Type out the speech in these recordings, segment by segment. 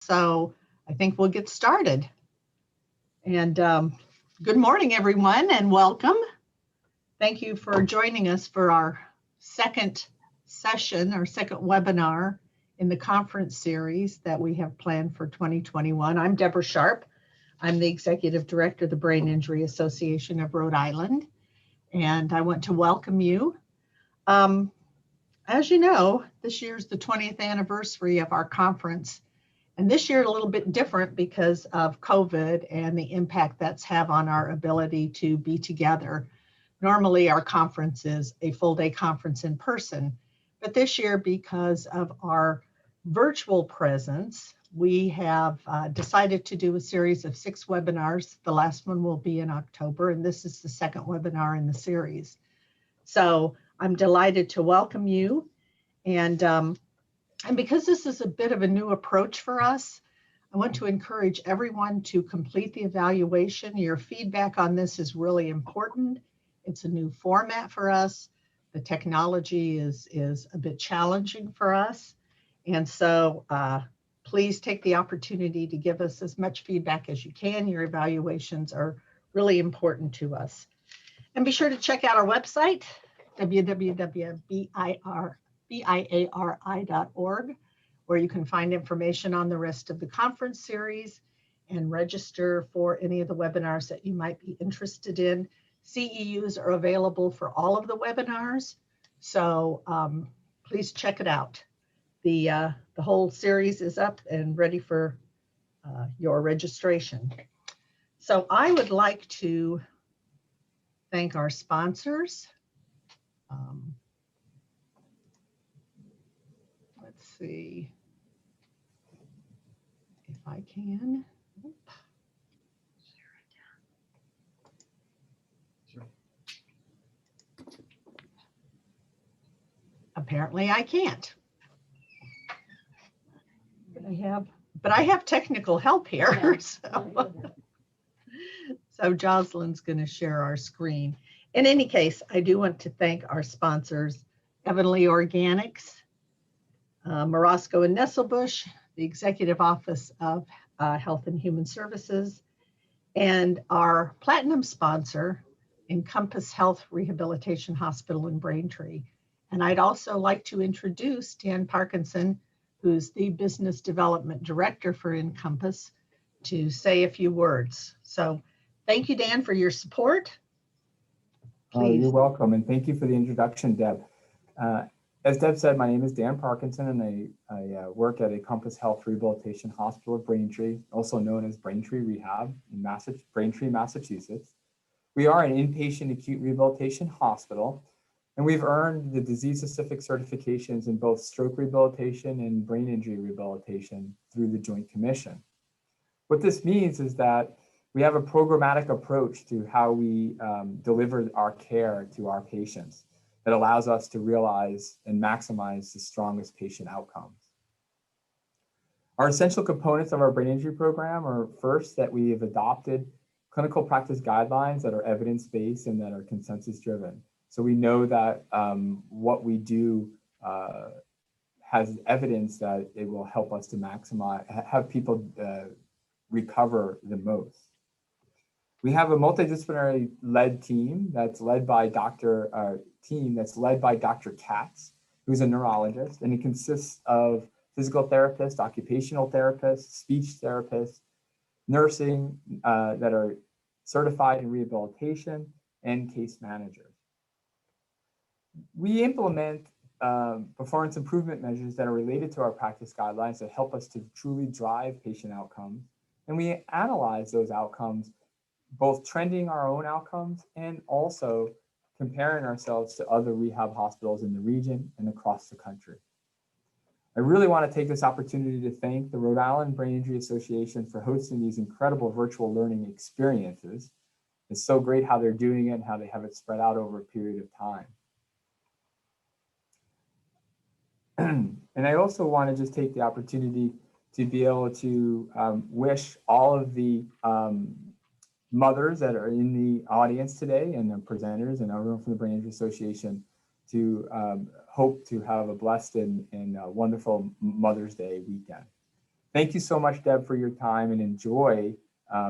So I think we'll get started. And good morning, everyone, and welcome. Thank you for joining us for our second session, our second webinar in the conference series that we have planned for 2021. I'm Deborah Sharp. I'm the Executive Director of the Brain Injury Association of Rhode Island, and I want to welcome you. As you know, this year's the 20th anniversary of our conference. And this year, a little bit different because of COVID and the impact that's had on our ability to be together. Normally, our conference is a full-day conference in person, but this year, because of our virtual presence, we have decided to do a series of 6 webinars. The last one will be in October, and this is the second webinar in the series. So I'm delighted to welcome you. And because this is a bit of a new approach for us, I want to encourage everyone to complete the evaluation. Your feedback on this is really important. It's a new format for us. The technology is a bit challenging for us. And so please take the opportunity to give us as much feedback as you can. Your evaluations are really important to us. And be sure to check out our website, www.biari.org, where you can find information on the rest of the conference series and register for any of the webinars that you might be interested in. CEUs are available for all of the webinars, so please check it out. The whole series is up and ready for your registration. So I would like to thank our sponsors. Let's see if I can. Sure. Apparently I can't. But I have technical help here. So Jocelyn's going to share our screen. In any case, I do want to thank our sponsors, Heavenly Organics, Morosco and Nesselbush, the Executive Office of Health and Human Services, and our platinum sponsor, Encompass Health Rehabilitation Hospital in Braintree. And I'd also like to introduce Dan Parkinson, who's the Business Development Director for Encompass, to say a few words. So thank you, Dan, for your support. You're welcome, and thank you for the introduction, Deb. As Deb said, my name is Dan Parkinson, and I work at Encompass Health Rehabilitation Hospital of Braintree, also known as Braintree Rehab in Braintree, Massachusetts. We are an inpatient acute rehabilitation hospital, and we've earned the disease-specific certifications in both stroke rehabilitation and brain injury rehabilitation through the Joint Commission. What this means is that we have a programmatic approach to how we deliver our care to our patients that allows us to realize and maximize the strongest patient outcomes. Our essential components of our brain injury program are first that we have adopted clinical practice guidelines that are evidence-based and that are consensus-driven. So we know that what we do has evidence that it will help us to maximize, have people recover the most. We have a multidisciplinary led team that's led by Dr. Katz, who's a neurologist, and it consists of physical therapists, occupational therapists, speech therapists, nursing that are certified in rehabilitation, and case managers. We implement performance improvement measures that are related to our practice guidelines that help us to truly drive patient outcomes. And we analyze those outcomes, both trending our own outcomes and also comparing ourselves to other rehab hospitals in the region and across the country. I really want to take this opportunity to thank the Rhode Island Brain Injury Association for hosting these incredible virtual learning experiences. It's so great how they're doing it and how they have it spread out over a period of time. And I also want to just take the opportunity to be able to wish all of the mothers that are in the audience today and the presenters and everyone from the Brain Injury Association to hope to have a blessed and wonderful Mother's Day weekend. thank you so much, Deb, for your time, and enjoy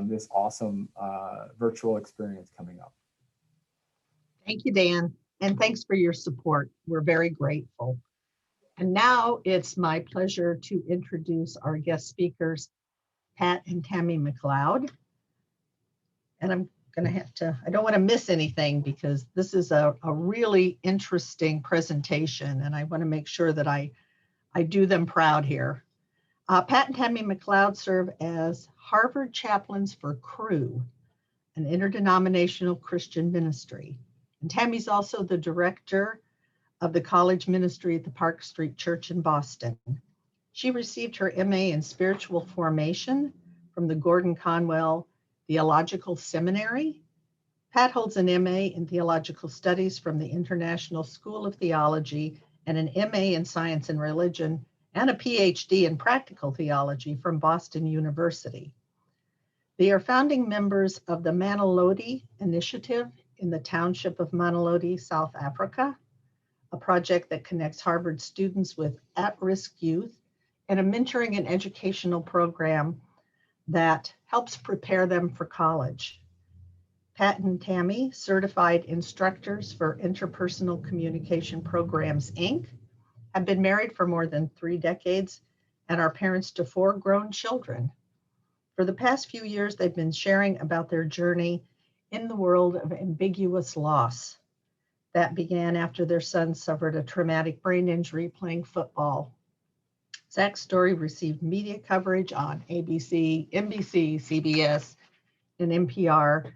this awesome virtual experience coming up. Thank you, Dan, and thanks for your support. We're very grateful. And now it's my pleasure to introduce our guest speakers, Pat and Tammy McLeod. And I'm going to have to, I don't want to miss anything because this is a really interesting presentation, and I want to make sure that I do them proud here. Pat and Tammy McLeod serve as Harvard chaplains for Cru, an interdenominational Christian ministry. And Tammy's also the director of the college ministry at the Park Street Church in Boston. She received her MA in spiritual formation from the Gordon Conwell Theological Seminary. Pat holds an MA in theological studies from the International School of Theology and an MA in science and religion and a PhD in practical theology from Boston University. They are founding members of the Mamelodi Initiative in the township of Mamelodi, South Africa, a project that connects Harvard students with at-risk youth, and a mentoring and educational program that helps prepare them for college. Pat and Tammy, certified instructors for Interpersonal Communication Programs, Inc., have been married for more than 3 decades and are parents to 4 grown children. For the past few years, they've been sharing about their journey in the world of ambiguous loss that began after their son suffered a traumatic brain injury playing football. Zach's story received media coverage on ABC, NBC, CBS, and NPR.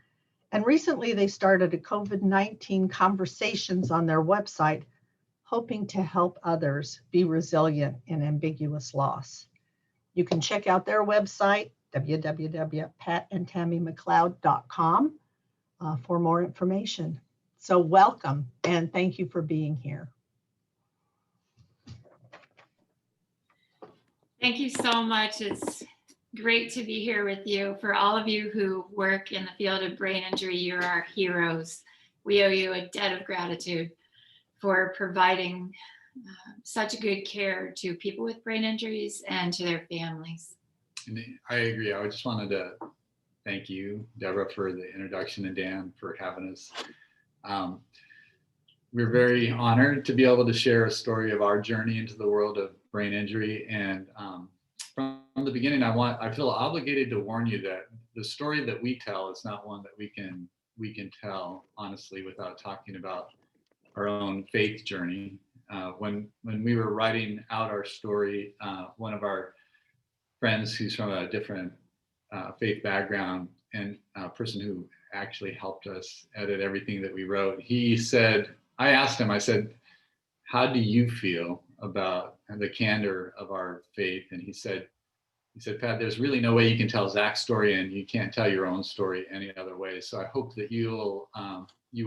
And recently they started a COVID-19 conversations on their website, hoping to help others be resilient in ambiguous loss. You can check out their website, www.patandtammymcleod.com, for more information. So welcome, and thank you for being here. Thank you so much. It's great to be here with you. For all of you who work in the field of brain injury, you're our heroes. We owe you a debt of gratitude for providing such good care to people with brain injuries and to their families. And I agree. I just wanted to thank you, Deborah, for the introduction, and Dan for having us. We're very honored to be able to share a story of our journey into the world of brain injury. And from the beginning, I feel obligated to warn you that the story that we tell is not one that we can tell honestly without talking about our own faith journey. When we were writing out our story, one of our friends who's from a different faith background and a person who actually helped us edit everything that we wrote, he said, I asked him, I said, how do you feel about the candor of our faith? And he said, Pat, there's really no way you can tell Zach's story, and you can't tell your own story any other way. So I hope that you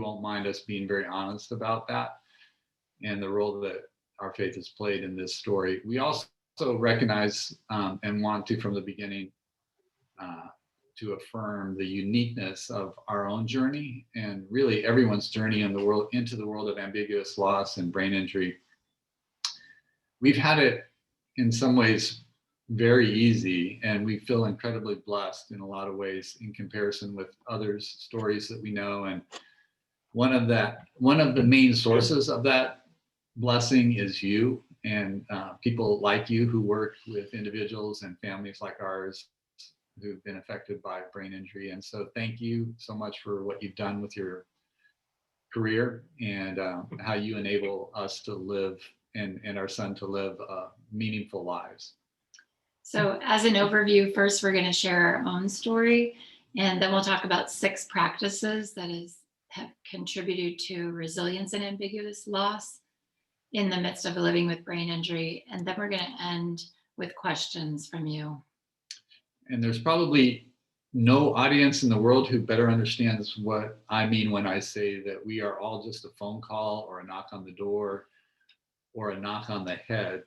won't mind us being very honest about that and the role that our faith has played in this story. We also recognize and want to, from the beginning, to affirm the uniqueness of our own journey and really everyone's journey in the world, into the world of ambiguous loss and brain injury. We've had it in some ways very easy, and we feel incredibly blessed in a lot of ways in comparison with others' stories that we know. And one of the main sources of that blessing is you and people like you who work with individuals and families like ours who've been affected by brain injury. And so thank you so much for what you've done with your career and how you enable us to live and our son to live meaningful lives. So as an overview, first we're going to share our own story, and then we'll talk about 6 practices that have contributed to resilience and ambiguous loss in the midst of living with brain injury. And then we're going to end with questions from you. And there's probably no audience in the world who better understands what I mean when I say that we are all just a phone call or a knock on the door or a knock on the head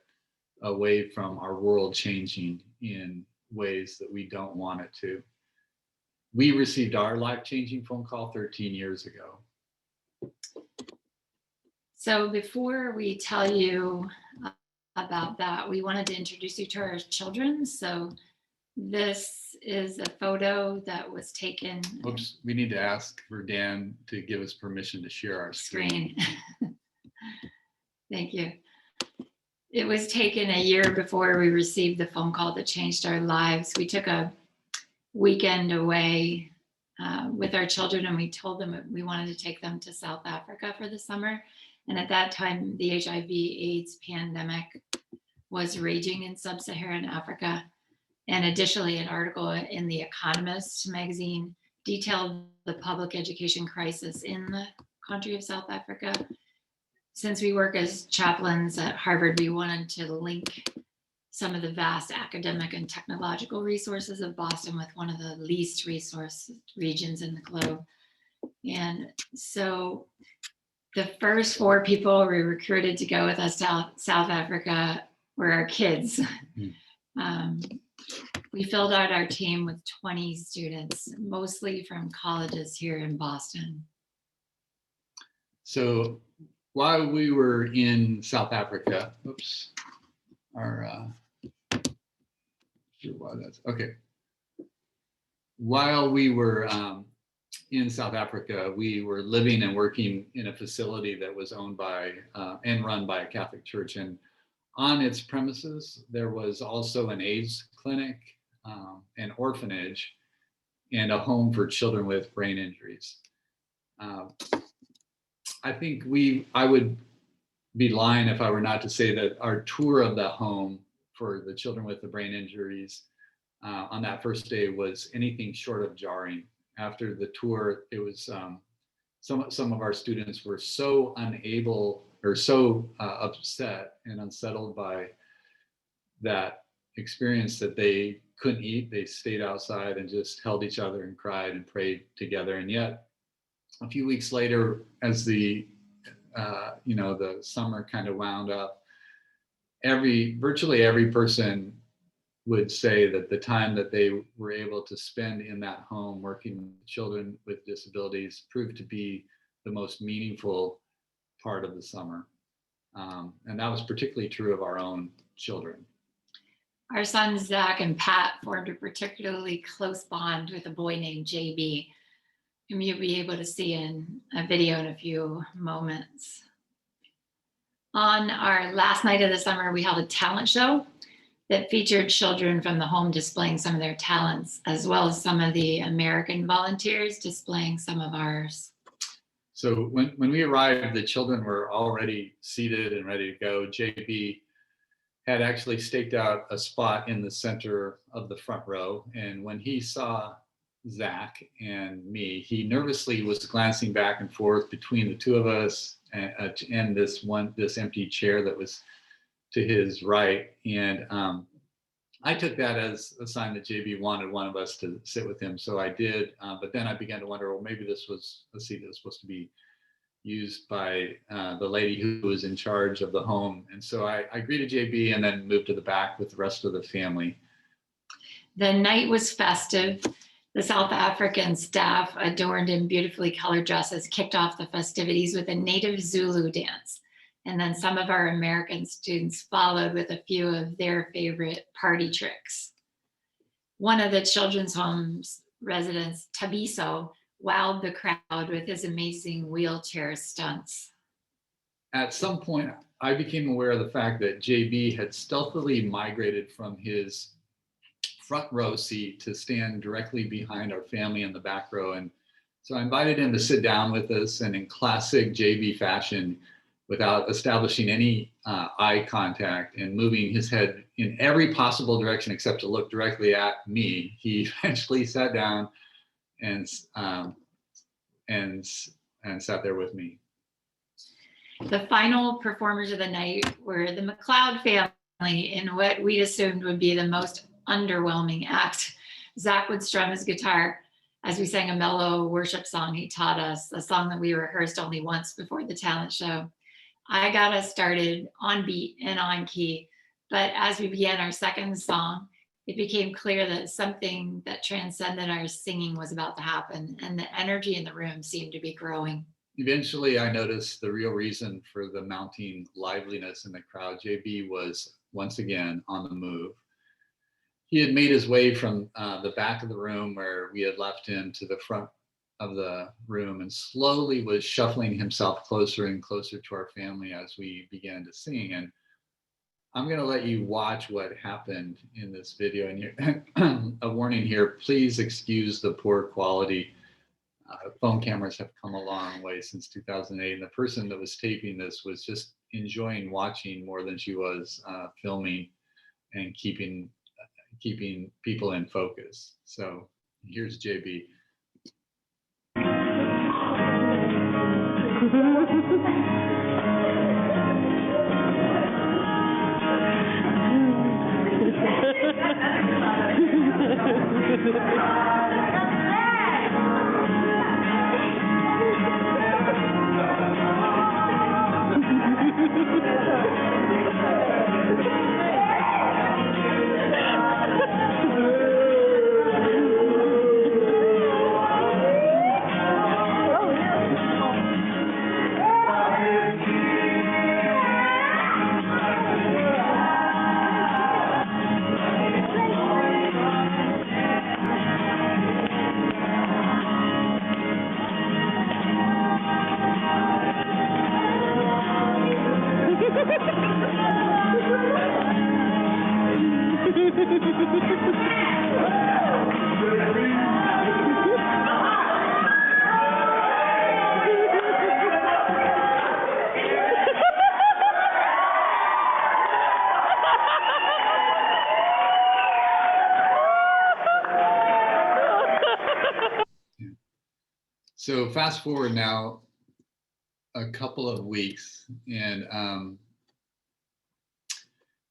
away from our world changing in ways that we don't want it to. We received our life-changing phone call 13 years ago. So before we tell you about that, we wanted to introduce you to our children. So this is a photo that was taken. Oops, we need to ask for Dan to give us permission to share our screen. Thank you. It was taken a year before we received the phone call that changed our lives. We took a weekend away with our children, and we told them we wanted to take them to South Africa for the summer. And at that time, the HIV/AIDS pandemic was raging in sub-Saharan Africa. And additionally, an article in The Economist magazine detailed the public education crisis in the country of South Africa. Since we work as chaplains at Harvard, we wanted to link some of the vast academic and technological resources of Boston with one of the least resourced regions in the globe. And so the first 4 people we recruited to go with us to South Africa were our kids. We filled out our team with 20 students, mostly from colleges here in Boston. So while we were in South Africa, While we were in South Africa, we were living and working in a facility that was owned by and run by a Catholic church. And on its premises, there was also an AIDS clinic, an orphanage, and a home for children with brain injuries. I think I would be lying if I were not to say that our tour of the home for the children with the brain injuries on that first day was anything short of jarring. After the tour, it was some of our students were so unable or so upset and unsettled by that experience that they couldn't eat. They stayed outside and just held each other and cried and prayed together. And yet, a few weeks later, as the summer kind of wound up, virtually every person would say that the time that they were able to spend in that home working with children with disabilities proved to be the most meaningful part of the summer. And that was particularly true of our own children. Our sons, Zach and Pat, formed a particularly close bond with a boy named JB, whom you'll be able to see in a video in a few moments. On our last night of the summer, we held a talent show that featured children from the home displaying some of their talents, as well as some of the American volunteers displaying some of ours. So when we arrived, the children were already seated and ready to go. JB had actually staked out a spot in the center of the front row. And when he saw Zach and me, he nervously was glancing back and forth between the two of us and this empty chair that was to his right. And I took that as a sign that JB wanted one of us to sit with him. So I did, but then I began to wonder, well, maybe this was a seat that was supposed to be used by the lady who was in charge of the home. And so I greeted JB and then moved to the back with the rest of the family. The night was festive. The South African staff, adorned in beautifully colored dresses, kicked off the festivities with a native Zulu dance. And then some of our American students followed with a few of their favorite party tricks. One of the children's home's residents, Tabiso, wowed the crowd with his amazing wheelchair stunts. At some point, I became aware of the fact that JB had stealthily migrated from his front row seat to stand directly behind our family in the back row. And so I invited him to sit down with us, and in classic JB fashion, without establishing any eye contact and moving his head in every possible direction except to look directly at me, he eventually sat down and sat there with me. The final performers of the night were the McLeod family in what we assumed would be the most underwhelming act. Zach would strum his guitar as we sang a mellow worship song he taught us, a song that we rehearsed only once before the talent show. I got us started on beat and on key, but as we began our second song, it became clear that something that transcended our singing was about to happen, and the energy in the room seemed to be growing. eventually I noticed the real reason for the mounting liveliness in the crowd. JB was once again on the move. He had made his way from the back of the room where we had left him to the front of the room and slowly was shuffling himself closer and closer to our family as we began to sing. And I'm going to let you watch what happened in this video. And a warning here, please excuse the poor quality. Phone cameras have come a long way since 2008. And the person that was taping this was just enjoying watching more than she was filming and keeping people in focus. So here's JB. So fast forward now a couple of weeks, and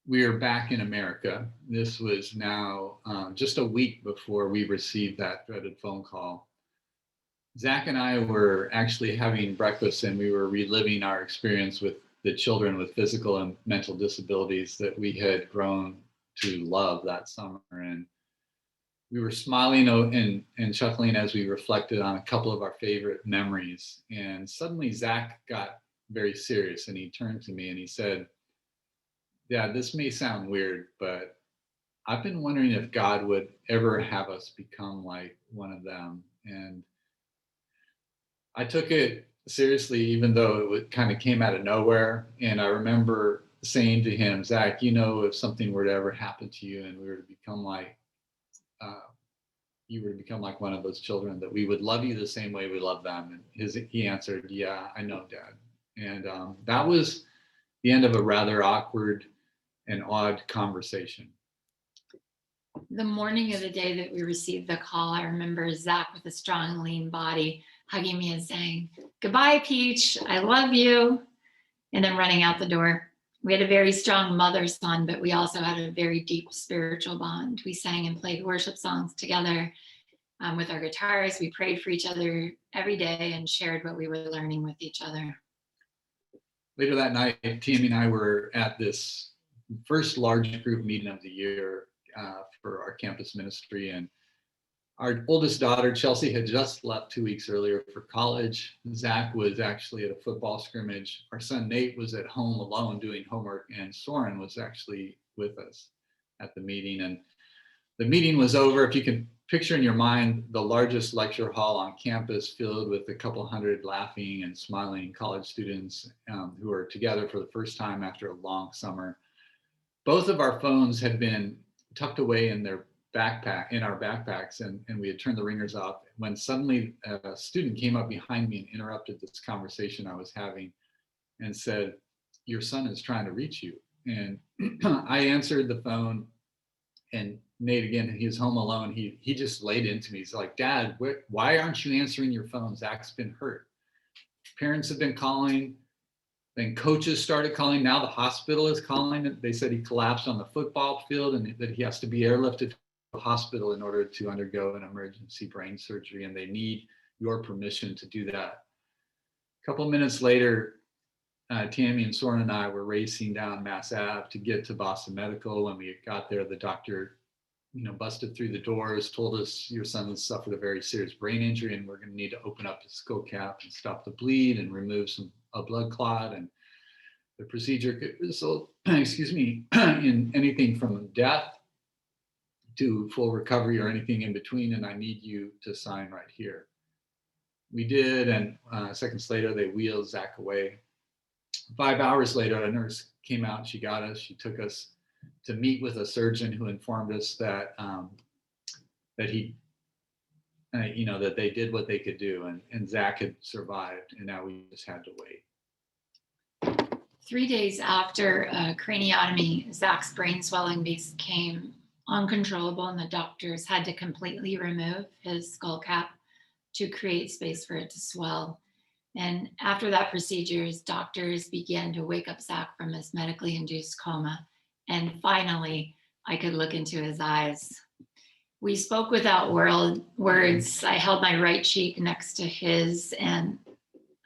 we are back in America. This was now just a week before we received that dreaded phone call. Zach and I were actually having breakfast, and we were reliving our experience with the children with physical and mental disabilities that we had grown to love that summer. And we were smiling and chuckling as we reflected on a couple of our favorite memories. And suddenly Zach got very serious, and he turned to me and he said, "Dad, this may sound weird, but I've been wondering if God would ever have us become like one of them." And I took it seriously, even though it kind of came out of nowhere. And I remember saying to him, "Zach, you know, if something were to ever happen to you and we were to become like, you were to become like one of those children, that we would love you the same way we love them." And he answered, "Yeah, I know, Dad." And that was the end of a rather awkward and odd conversation. The morning of the day that we received the call, I remember Zach with a strong, lean body hugging me and saying, "Goodbye, Peach, I love you," and then running out the door. We had a very strong mother-son, but we also had a very deep spiritual bond. We sang and played worship songs together with our guitars. We prayed for each other every day and shared what we were learning with each other. Later that night, Tammy and I were at this first large group meeting of the year for our campus ministry. And our oldest daughter, Chelsea, had just left 2 weeks earlier for college. Zach was actually at a football scrimmage. Our son, Nate, was at home alone doing homework, and Soren was actually with us at the meeting. And the meeting was over. If you can picture in your mind the largest lecture hall on campus filled with a couple hundred laughing and smiling college students who are together for the first time after a long summer. Both of our phones had been tucked away in our backpacks, and we had turned the ringers off when suddenly a student came up behind me and interrupted this conversation I was having and said, "Your son is trying to reach you." And I answered the phone, and Nate, again, he was home alone. He just laid into me. He's like, "Dad, why aren't you answering your phone? Zach's been hurt." Parents have been calling. Then coaches started calling. Now the hospital is calling. They said he collapsed on the football field and that he has to be airlifted to the hospital in order to undergo an emergency brain surgery, and they need your permission to do that. A couple minutes later, Tammy and Soren and I were racing down Mass Ave to get to Boston Medical. When we got there, the doctor busted through the doors, told us your son suffered a very serious brain injury and we're going to need to open up his skull cap and stop the bleed and remove a blood clot. And the procedure could result, in anything from death to full recovery or anything in between. And I need you to sign right here. We did, and seconds later, they wheeled Zach away. 5 hours later, a nurse came out, she got us, she took us to meet with a surgeon who informed us that that they did what they could do, and Zach had survived, and now we just had to wait. 3 days after craniotomy, Zach's brain swelling became uncontrollable, and the doctors had to completely remove his skull cap to create space for it to swell. And after that procedure, doctors began to wake up Zach from his medically induced coma. And finally, I could look into his eyes. We spoke without words. I held my right cheek next to his, and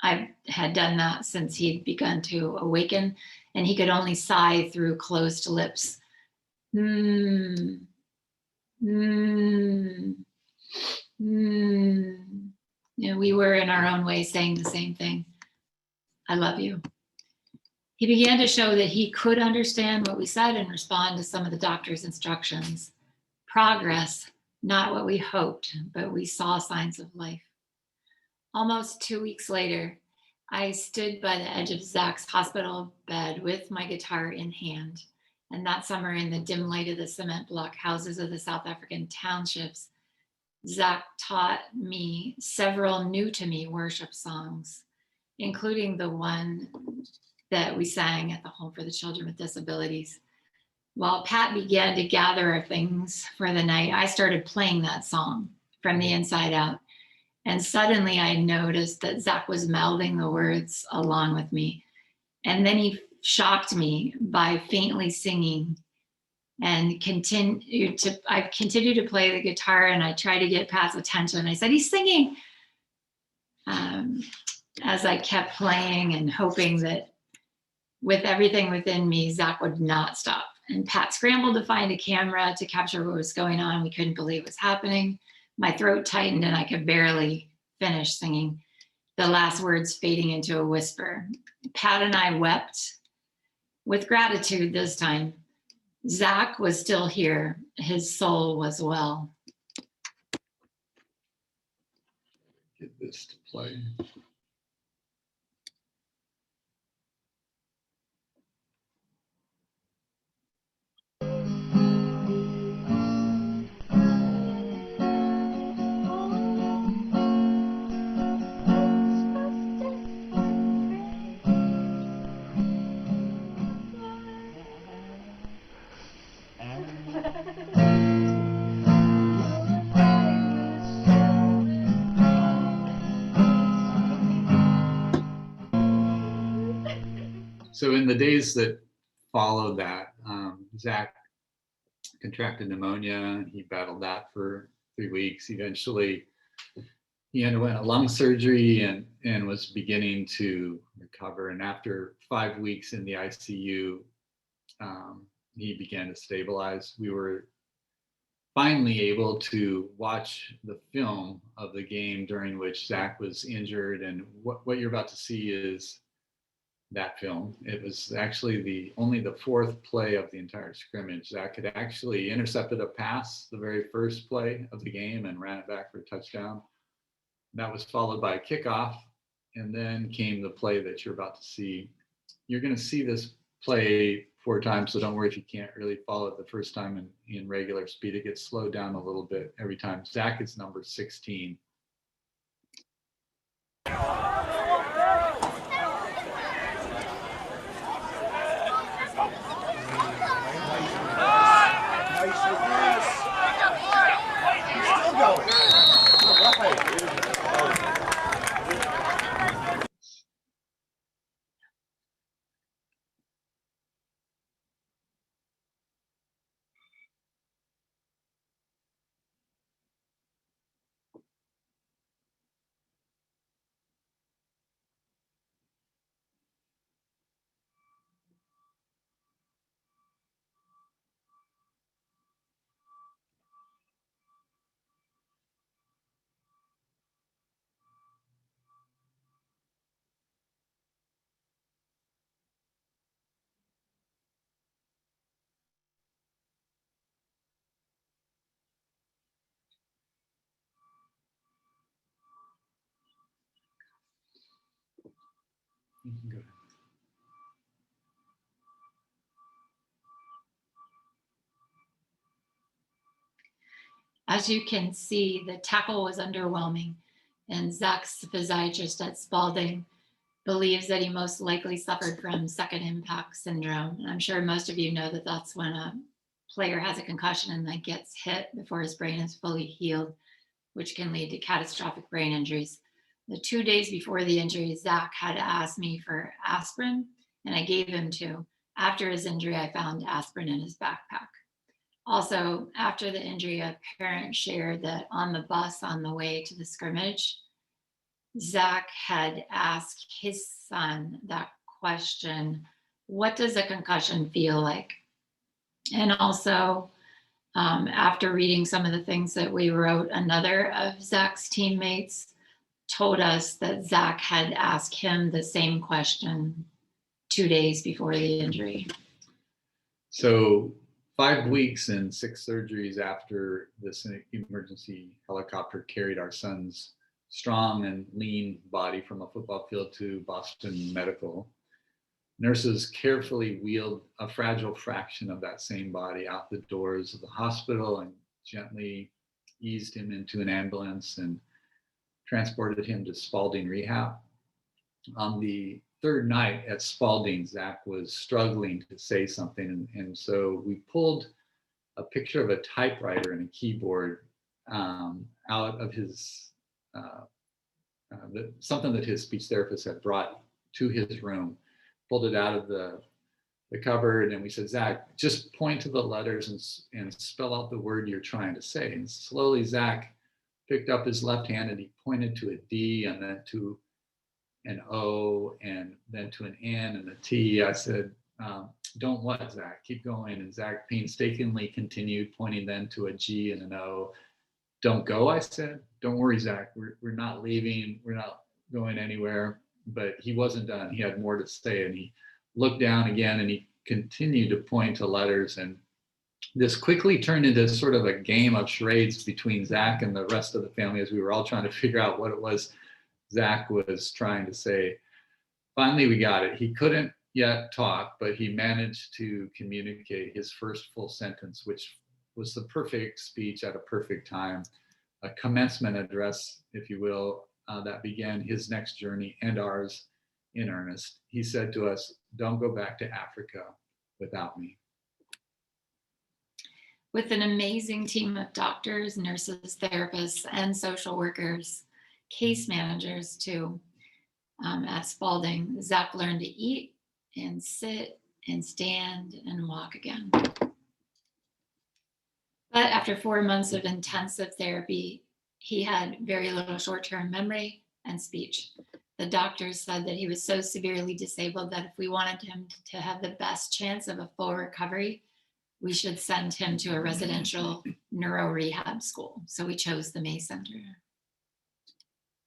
I had done that since he'd begun to awaken, and he could only sigh through closed lips. Mm, mm, mm. We were in our own way saying the same thing. I love you. He began to show that he could understand what we said and respond to some of the doctor's instructions. Progress, not what we hoped, but we saw signs of life. Almost 2 weeks later, I stood by the edge of Zach's hospital bed with my guitar in hand. And that summer, in the dim light of the cement block houses of the South African townships, Zach taught me several new to me worship songs, including the one that we sang at the Home for the Children with Disabilities. While Pat began to gather our things for the night, I started playing that song from the inside out. And suddenly I noticed that Zach was mouthing the words along with me. And then he shocked me by faintly singing. And I've continued to play the guitar, and I tried to get Pat's attention. I said, he's singing. As I kept playing and hoping that with everything within me, Zach would not stop. And Pat scrambled to find a camera to capture what was going on. We couldn't believe what was happening. My throat tightened and I could barely finish singing, the last words fading into a whisper. Pat and I wept with gratitude this time. Zach was still here. His soul was well. Get this to play. So in the days that followed that, Zach contracted pneumonia. He battled that for 3 weeks. Eventually, he underwent a lung surgery and was beginning to recover. And after 5 weeks in the ICU, he began to stabilize. We were finally able to watch the film of the game during which Zach was injured. And what you're about to see is that film. It was actually only the fourth play of the entire scrimmage. Zach had actually intercepted a pass the very first play of the game and ran it back for a touchdown. That was followed by a kickoff, and then came the play that you're about to see. You're going to see this play 4 times, so don't worry if you can't really follow it the first time in regular speed. It gets slowed down a little bit every time. Zach is number 16. You can go ahead. As you can see, the tackle was underwhelming, and Zach's physiatrist at Spalding believes that he most likely suffered from second impact syndrome. And I'm sure most of you know that that's when a player has a concussion and then gets hit before his brain is fully healed, which can lead to catastrophic brain injuries. The 2 days before the injury, Zach had asked me for aspirin, and I gave him 2. After his injury, I found aspirin in his backpack. Also, after the injury, a parent shared that on the bus on the way to the scrimmage, Zach had asked his son that question, what does a concussion feel like? And also, after reading some of the things that we wrote, another of Zach's teammates told us that Zach had asked him the same question 2 days before the injury. So 5 weeks and 6 surgeries after this emergency helicopter carried our son's strong and lean body from a football field to Boston Medical, nurses carefully wheeled a fragile fraction of that same body out the doors of the hospital and gently eased him into an ambulance and transported him to Spalding Rehab. On the 3rd night at Spalding, Zach was struggling to say something. And so we pulled a picture of a typewriter and a keyboard out of his, something that his speech therapist had brought to his room, pulled it out of the cupboard, and we said, Zach, just point to the letters and spell out the word you're trying to say. And slowly Zach picked up his left hand and he pointed to a D and then to an O and then to an N and a T. I said, don't what, Zach? Keep going. And Zach painstakingly continued, pointing then to a G and an O. Don't go, I said. Don't worry, Zach. We're not leaving. We're not going anywhere. But he wasn't done. He had more to say. And he looked down again and he continued to point to letters. And this quickly turned into sort of a game of charades between Zach and the rest of the family as we were all trying to figure out what it was Zach was trying to say. Finally, we got it. He couldn't yet talk, but he managed to communicate his first full sentence, which was the perfect speech at a perfect time, a commencement address, if you will, that began his next journey and ours in earnest. He said to us, don't go back to Africa without me. With an amazing team of doctors, nurses, therapists, and social workers, case managers too, at Spalding, Zach learned to eat and sit and stand and walk again. But after 4 months of intensive therapy, he had very little short-term memory and speech. The doctors said that he was so severely disabled that if we wanted him to have the best chance of a full recovery, we should send him to a residential neuro rehab school. So we chose the May Center.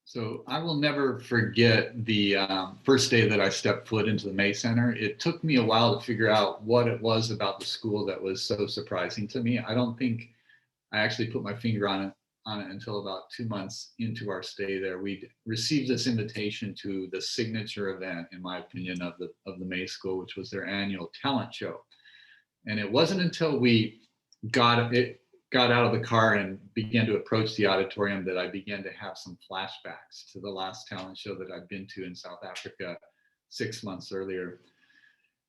So I will never forget the first day that I stepped foot into the May Center. It took me a while to figure out what it was about the school that was so surprising to me. I don't think I actually put my finger on it until about 2 months into our stay there. We'd received this invitation to the signature event, in my opinion, of the May School, which was their annual talent show. And it wasn't until we got out of the car and began to approach the auditorium that I began to have some flashbacks to the last talent show that I'd been to in South Africa 6 months earlier.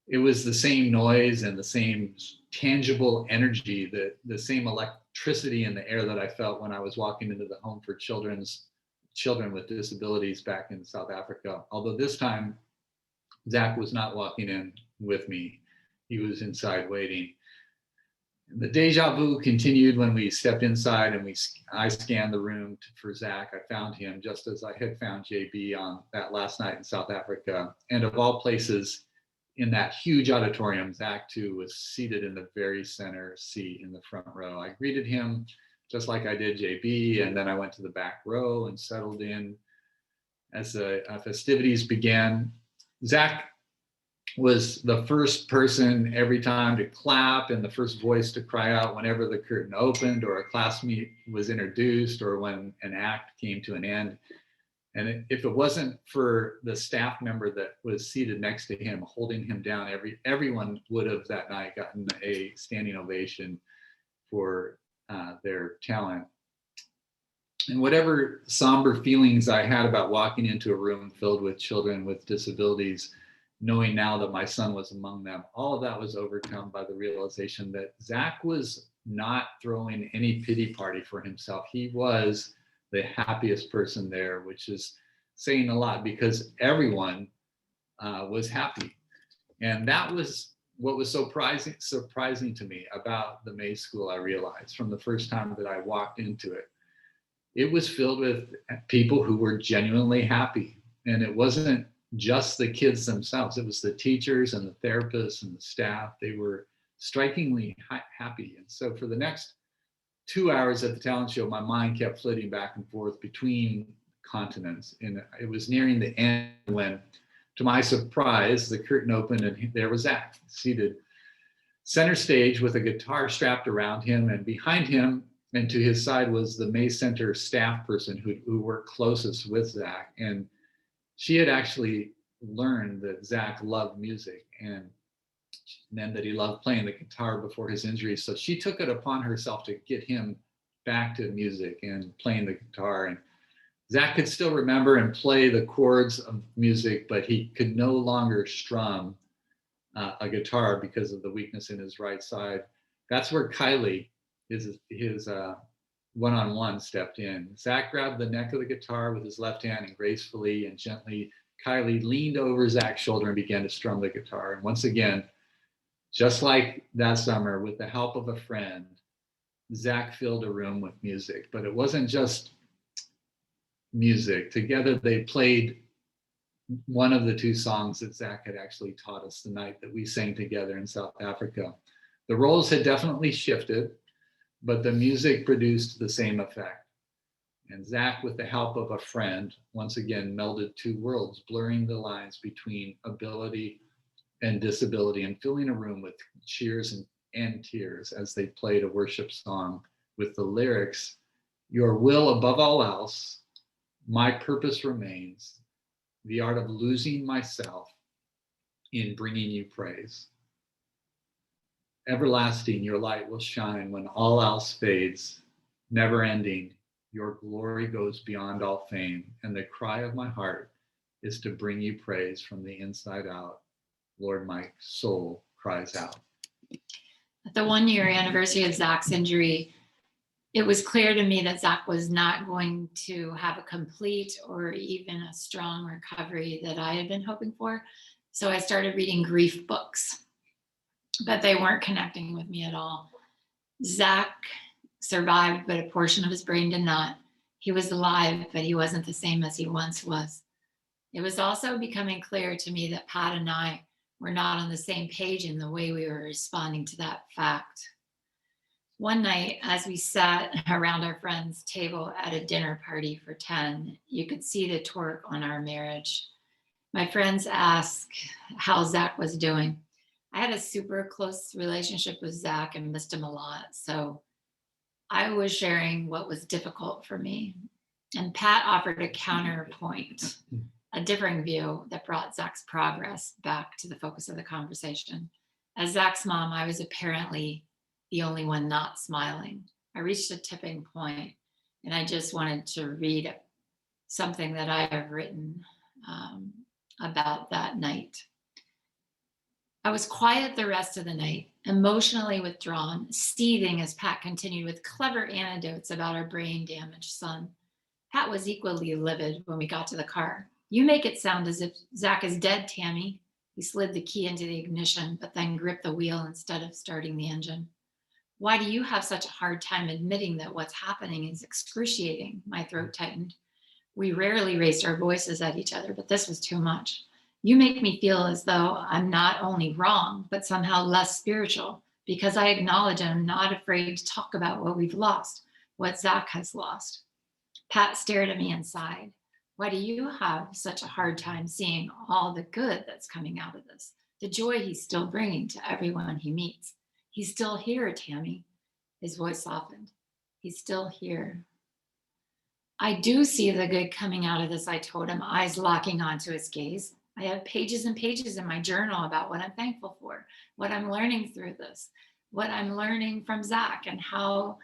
It was the same noise and the same tangible energy, the same electricity in the air that I felt when I was walking into the home for children with disabilities back in South Africa. Although this time, Zach was not walking in with me. He was inside waiting. The deja vu continued when we stepped inside and I scanned the room for Zach. I found him just as I had found JB on that last night in South Africa. And of all places in that huge auditorium, Zach too was seated in the very center seat in the front row. I greeted him just like I did JB, and then I went to the back row and settled in. As the festivities began, Zach was the first person every time to clap and the first voice to cry out whenever the curtain opened or a classmate was introduced or when an act came to an end. And if it wasn't for the staff member that was seated next to him, holding him down, everyone would have that night gotten a standing ovation for their talent. And whatever somber feelings I had about walking into a room filled with children with disabilities, knowing now that my son was among them, all of that was overcome by the realization that Zach was not throwing any pity party for himself. He was the happiest person there, which is saying a lot because everyone was happy. And that was what was surprising to me about the May School. I realized from the first time that I walked into it, it was filled with people who were genuinely happy. And it wasn't just the kids themselves, it was the teachers and the therapists and the staff. They were strikingly happy. And so for the next 2 hours at the talent show, my mind kept flitting back and forth between continents. And it was nearing the end when, to my surprise, the curtain opened and there was Zach seated center stage with a guitar strapped around him, and behind him and to his side was the May Center staff person who worked closest with Zach. And she had actually learned that Zach loved music and then that he loved playing the guitar before his injury. So she took it upon herself to get him back to music and playing the guitar. And Zach could still remember and play the chords of music, but he could no longer strum a guitar because of the weakness in his right side. That's where Kylie, his one-on-one, stepped in. Zach grabbed the neck of the guitar with his left hand, and gracefully and gently, Kylie leaned over Zach's shoulder and began to strum the guitar. And once again, just like that summer, with the help of a friend, Zach filled a room with music. But it wasn't just music. Together they played one of the two songs that Zach had actually taught us the night that we sang together in South Africa. The roles had definitely shifted, but the music produced the same effect. And Zach, with the help of a friend, once again melded two worlds, blurring the lines between ability and disability, and filling a room with cheers and tears as they played a worship song with the lyrics, "Your will above all else, my purpose remains, the art of losing myself in bringing you praise. Everlasting, your light will shine when all else fades, never ending, your glory goes beyond all fame, and the cry of my heart is to bring you praise from the inside out. Lord, my soul cries out." At the 1 year anniversary of Zach's injury, it was clear to me that Zach was not going to have a complete or even a strong recovery that I had been hoping for. So I started reading grief books, but they weren't connecting with me at all. Zach survived, but a portion of his brain did not. He was alive, but he wasn't the same as he once was. It was also becoming clear to me that Pat and I were not on the same page in the way we were responding to that fact. One night, as we sat around our friend's table at a dinner party for 10, you could see the torque on our marriage. My friends asked how Zach was doing. I had a super close relationship with Zach and missed him a lot, so I was sharing what was difficult for me. And Pat offered a counterpoint, a differing view that brought Zach's progress back to the focus of the conversation. As Zach's mom, I was apparently the only one not smiling. I reached a tipping point, and I just wanted to read something that I have written about that night. I was quiet the rest of the night, emotionally withdrawn, seething as Pat continued with clever anecdotes about our brain-damaged son. Pat was equally livid when we got to the car. "You make it sound as if Zach is dead, Tammy." He slid the key into the ignition, but then gripped the wheel instead of starting the engine. "Why do you have such a hard time admitting that what's happening is excruciating?" My throat tightened. We rarely raised our voices at each other, but this was too much. "You make me feel as though I'm not only wrong, but somehow less spiritual, because I acknowledge and I'm not afraid to talk about what we've lost, what Zach has lost." Pat stared at me and sighed. "Why do you have such a hard time seeing all the good that's coming out of this? The joy he's still bringing to everyone he meets. He's still here, Tammy." His voice softened. "He's still here." I do see the good coming out of this, I told him, eyes locking onto his gaze. I have pages and pages in my journal about what I'm thankful for, what I'm learning through this, what I'm learning from Zach, and how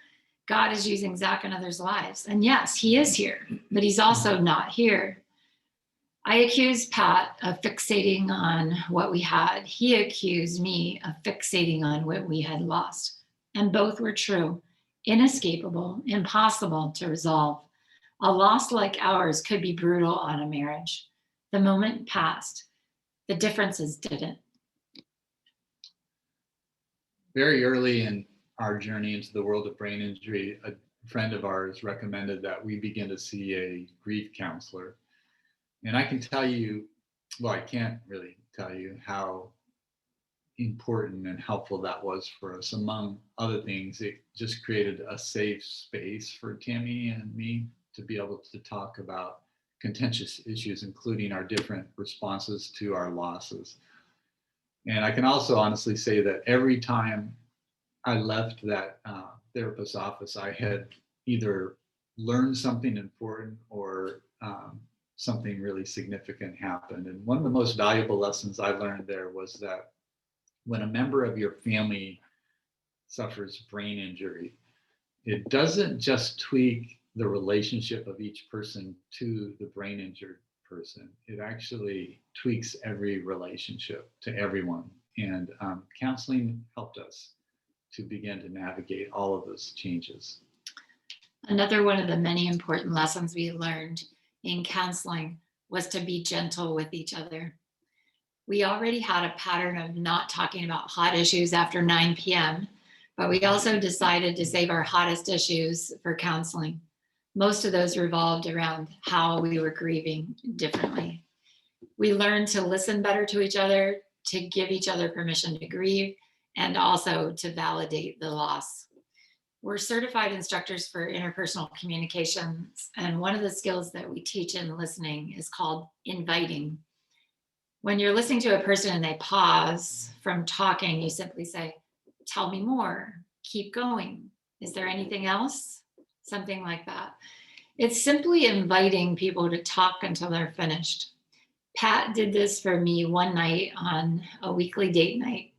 God is using Zach in others' lives. And yes, he is here, but he's also not here. I accused Pat of fixating on what we had. He accused me of fixating on what we had lost. And both were true, inescapable, impossible to resolve. A loss like ours could be brutal on a marriage. The moment passed, the differences didn't. Very early in our journey into the world of brain injury, a friend of ours recommended that we begin to see a grief counselor. And I can tell you, well, I can't really tell you how important and helpful that was for us. Among other things, it just created a safe space for Tammy and me to be able to talk about contentious issues, including our different responses to our losses. And I can also honestly say that every time I left that therapist's office, I had either learned something important or something really significant happened. And one of the most valuable lessons I learned there was that when a member of your family suffers brain injury, it doesn't just tweak the relationship of each person to the brain injured person. It actually tweaks every relationship to everyone. And counseling helped us to begin to navigate all of those changes. Another one of the many important lessons we learned in counseling was to be gentle with each other. We already had a pattern of not talking about hot issues after 9 p.m., but we also decided to save our hottest issues for counseling. Most of those revolved around how we were grieving differently. We learned to listen better to each other, to give each other permission to grieve, and also to validate the loss. We're certified instructors for interpersonal communications, and one of the skills that we teach in listening is called inviting. When you're listening to a person and they pause from talking, you simply say, "Tell me more, keep going. Is there anything else?" Something like that. It's simply inviting people to talk until they're finished. Pat did this for me one night on a weekly date night.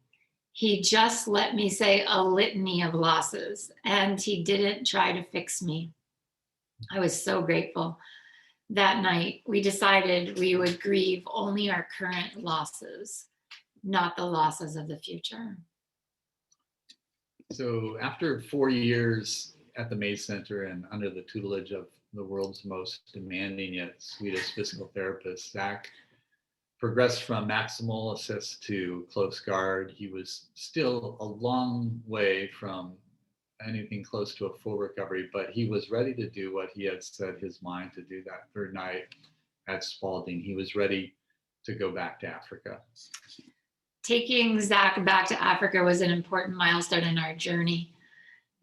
He just let me say a litany of losses, and he didn't try to fix me. I was so grateful. That night, we decided we would grieve only our current losses, not the losses of the future. So after 4 years at the Mays Center and under the tutelage of the world's most demanding yet sweetest physical therapist, Zach progressed from maximal assist to close guard. He was still a long way from anything close to a full recovery, but he was ready to do what he had set his mind to do that third night at Spalding. He was ready to go back to Africa. Taking Zach back to Africa was an important milestone in our journey.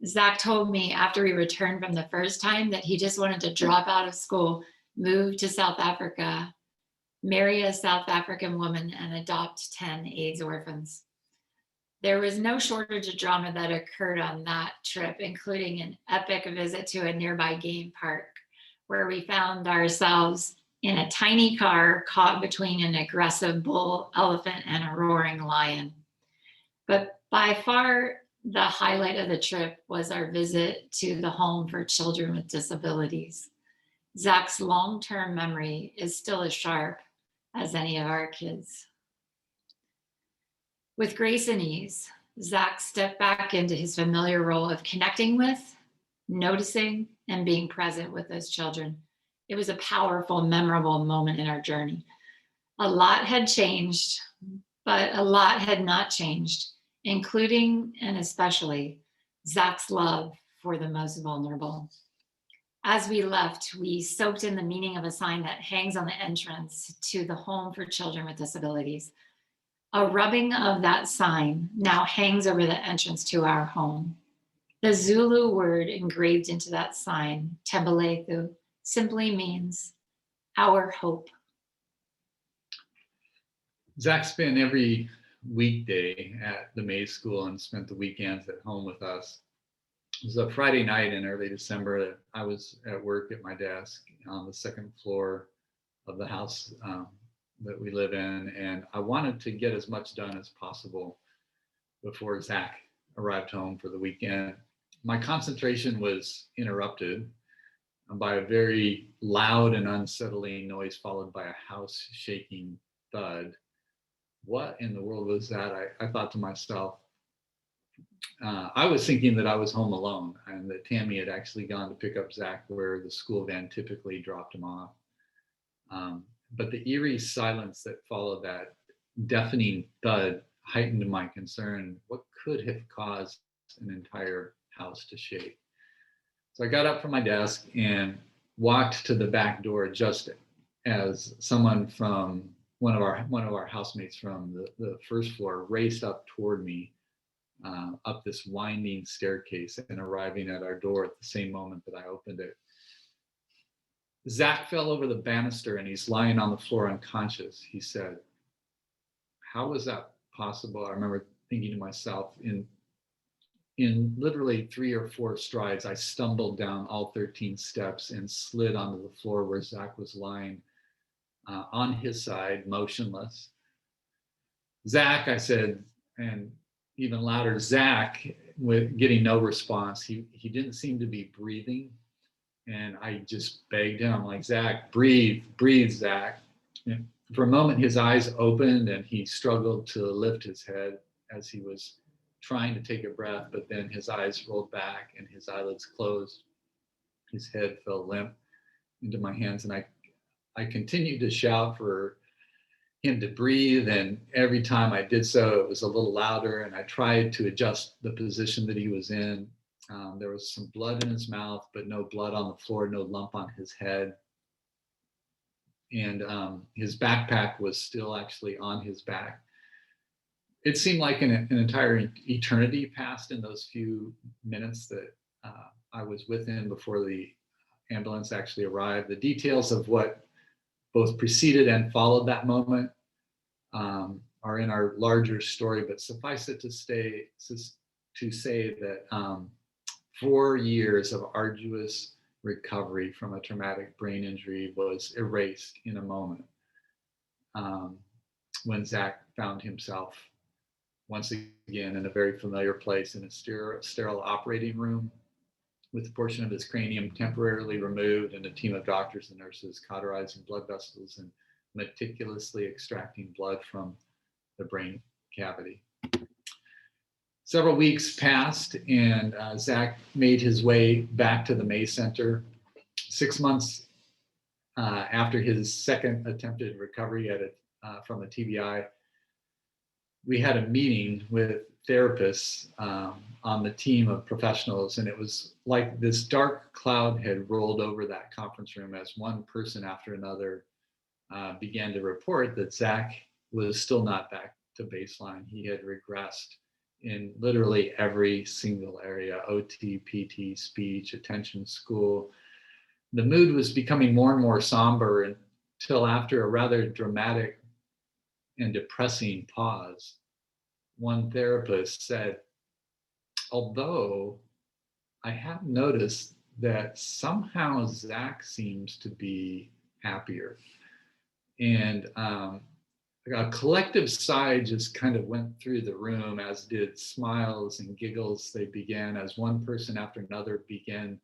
Zach told me after we returned from the first time that he just wanted to drop out of school, move to South Africa, marry a South African woman, and adopt 10 AIDS orphans. There was no shortage of drama that occurred on that trip, including an epic visit to a nearby game park where we found ourselves in a tiny car caught between an aggressive bull, elephant, and a roaring lion. But by far, the highlight of the trip was our visit to the home for children with disabilities. Zach's long-term memory is still as sharp as any of our kids. With grace and ease, Zach stepped back into his familiar role of connecting with, noticing, and being present with those children. It was a powerful, memorable moment in our journey. A lot had changed, but a lot had not changed, including and especially Zach's love for the most vulnerable. As we left, we soaked in the meaning of a sign that hangs on the entrance to the home for children with disabilities. A rubbing of that sign now hangs over the entrance to our home. The Zulu word engraved into that sign, Tembeletu, simply means our hope. Zach spent every weekday at the Mays School and spent the weekends at home with us. It was a Friday night in early December. I was at work at my desk on the second floor of the house that we live in, and I wanted to get as much done as possible before Zach arrived home for the weekend. My concentration was interrupted by a very loud and unsettling noise followed by a house shaking thud. What in the world was that? I thought to myself, I was thinking that I was home alone and that Tammy had actually gone to pick up Zach where the school van typically dropped him off. But the eerie silence that followed that deafening thud heightened my concern. What could have caused an entire house to shake? So I got up from my desk and walked to the back door just as someone from one of our housemates from the first floor raced up toward me up this winding staircase and arriving at our door at the same moment that I opened it. Zach fell over the banister and he's lying on the floor unconscious, he said. How was that possible? I remember thinking to myself, in literally 3 or 4 strides, I stumbled down all 13 steps and slid onto the floor where Zach was lying on his side, motionless. Zach, I said, and even louder, Zach, with getting no response. He didn't seem to be breathing. And I just begged him, I'm like, Zach, breathe, Zach. And for a moment, his eyes opened and he struggled to lift his head as he was trying to take a breath, but then his eyes rolled back and his eyelids closed. His head fell limp into my hands, and I continued to shout for him to breathe, and every time I did so, it was a little louder, and I tried to adjust the position that he was in. There was some blood in his mouth, but no blood on the floor, no lump on his head. And his backpack was still actually on his back. It seemed like an entire eternity passed in those few minutes that I was with him before the ambulance actually arrived. The details of what both preceded and followed that moment are in our larger story, but suffice it to say that 4 years of arduous recovery from a traumatic brain injury was erased in a moment when Zach found himself once again in a very familiar place in a sterile operating room with a portion of his cranium temporarily removed and a team of doctors and nurses cauterizing blood vessels and meticulously extracting blood from the brain cavity. Several weeks passed and Zach made his way back to the May Center. 6 months after his second attempted recovery from a TBI, we had a meeting with therapists on the team of professionals, and it was like this dark cloud had rolled over that conference room as one person after another began to report that Zach was still not back to baseline. He had regressed in literally every single area: OT, PT, speech, attention, school. The mood was becoming more and more somber until after a rather dramatic and depressing pause, one therapist said, although I have noticed that somehow Zach seems to be happier. And a collective sigh just kind of went through the room, as did smiles and giggles. They began as one person after another began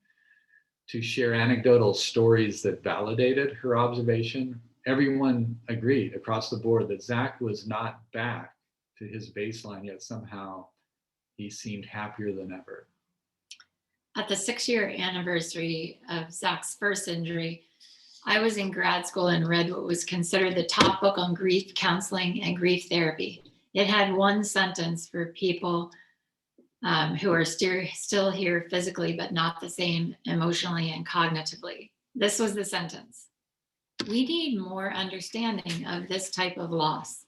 to share anecdotal stories that validated her observation. Everyone agreed across the board that Zach was not back to his baseline, yet somehow he seemed happier than ever. At the 6-year anniversary of Zach's first injury, I was in grad school and read what was considered the top book on grief counseling and grief therapy. It had one sentence for people who are still here physically, but not the same emotionally and cognitively. This was the sentence: we need more understanding of this type of loss.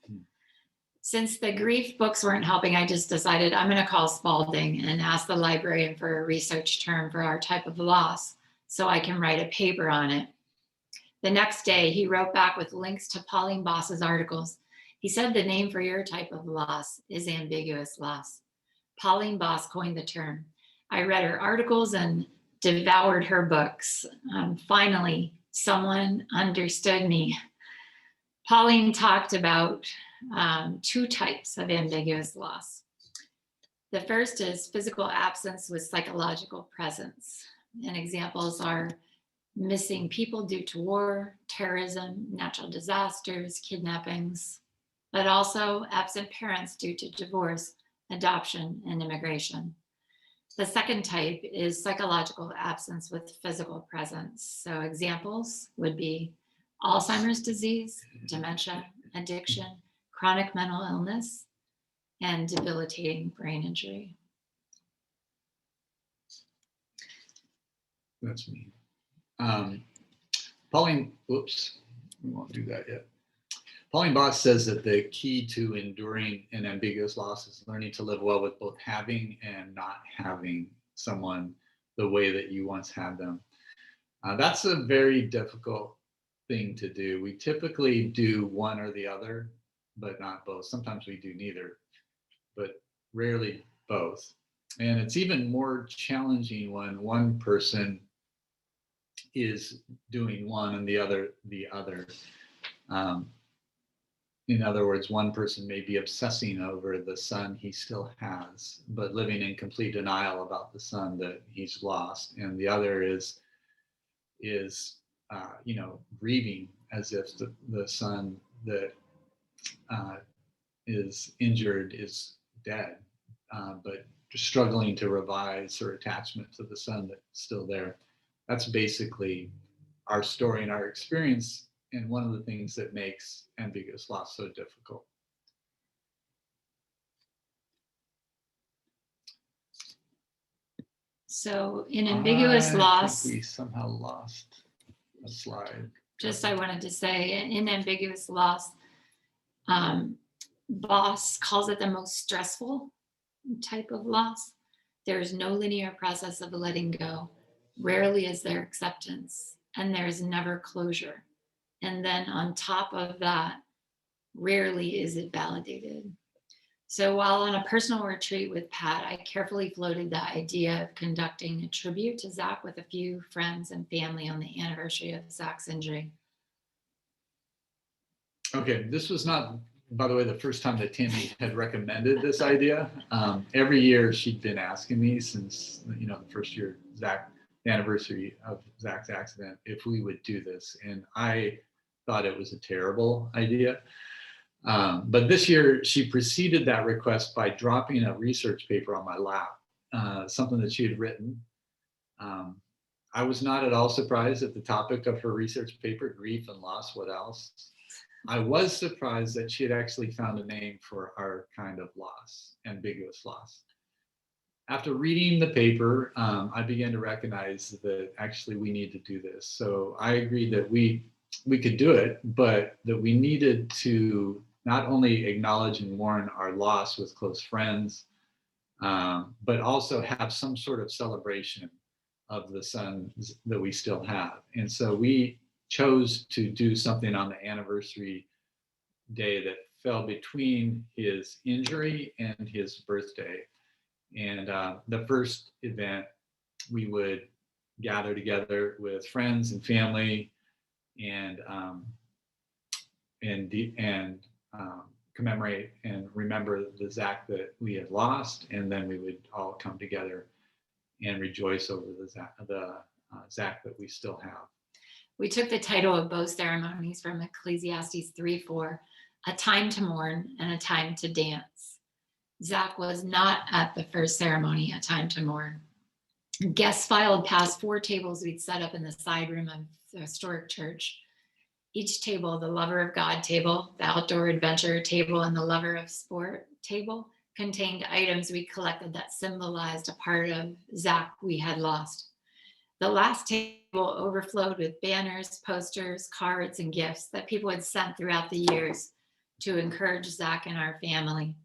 Since the grief books weren't helping, I just decided I'm going to call Spalding and ask the librarian for a research term for our type of loss so I can write a paper on it. The next day, he wrote back with links to Pauline Boss's articles. He said the name for your type of loss is ambiguous loss. Pauline Boss coined the term. I read her articles and devoured her books. Finally, someone understood me. Pauline talked about 2 types of ambiguous loss. The first is physical absence with psychological presence. And examples are missing people due to war, terrorism, natural disasters, kidnappings, but also absent parents due to divorce, adoption, and immigration. The second type is psychological absence with physical presence. So examples would be Alzheimer's disease, dementia, addiction, chronic mental illness, and debilitating brain injury. That's me. Pauline, whoops, we won't do that yet. Pauline Boss says that the key to enduring an ambiguous loss is learning to live well with both having and not having someone the way that you once had them. That's a very difficult thing to do. We typically do one or the other, but not both. Sometimes we do neither, but rarely both. And it's even more challenging when one person is doing one and the other the other. In other words, one person may be obsessing over the son he still has, but living in complete denial about the son that he's lost, and the other is grieving as if the son that is injured is dead, but struggling to revise her attachment to the son that's still there. That's basically our story and our experience, and one of the things that makes ambiguous loss so difficult. So in ambiguous loss, I think we somehow lost a slide. I wanted to say, in ambiguous loss, Boss calls it the most stressful type of loss. There is no linear process of letting go. Rarely is there acceptance, and there's never closure. And then on top of that, rarely is it validated. So while on a personal retreat with Pat, I carefully floated the idea of conducting a tribute to Zach with a few friends and family on the anniversary of Zach's injury. Okay, this was not, by the way, the first time that Tammy had recommended this idea. Every year she'd been asking me since, the first year, the anniversary of Zach's accident, if we would do this. And I thought it was a terrible idea. But this year she preceded that request by dropping a research paper on my lap, something that she had written. I was not at all surprised at the topic of her research paper, grief and loss, what else? I was surprised that she had actually found a name for our kind of loss, ambiguous loss. After reading the paper, I began to recognize that actually we need to do this. So I agreed that we could do it, but that we needed to not only acknowledge and mourn our loss with close friends, but also have some sort of celebration of the son that we still have. And so we chose to do something on the anniversary day that fell between his injury and his birthday. And the first event, we would gather together with friends and family and commemorate and remember the Zach that we had lost, and then we would all come together and rejoice over the Zach that we still have. We took the title of both ceremonies from Ecclesiastes 3:4, a time to mourn and a time to dance. Zach was not at the first ceremony, a time to mourn. Guests filed past 4 tables we'd set up in the side room of the historic church. Each table, the lover of God table, the outdoor adventure table, and the lover of sport table, contained items we collected that symbolized a part of Zach we had lost. The last table overflowed with banners, posters, cards, and gifts that people had sent throughout the years to encourage Zach and our family.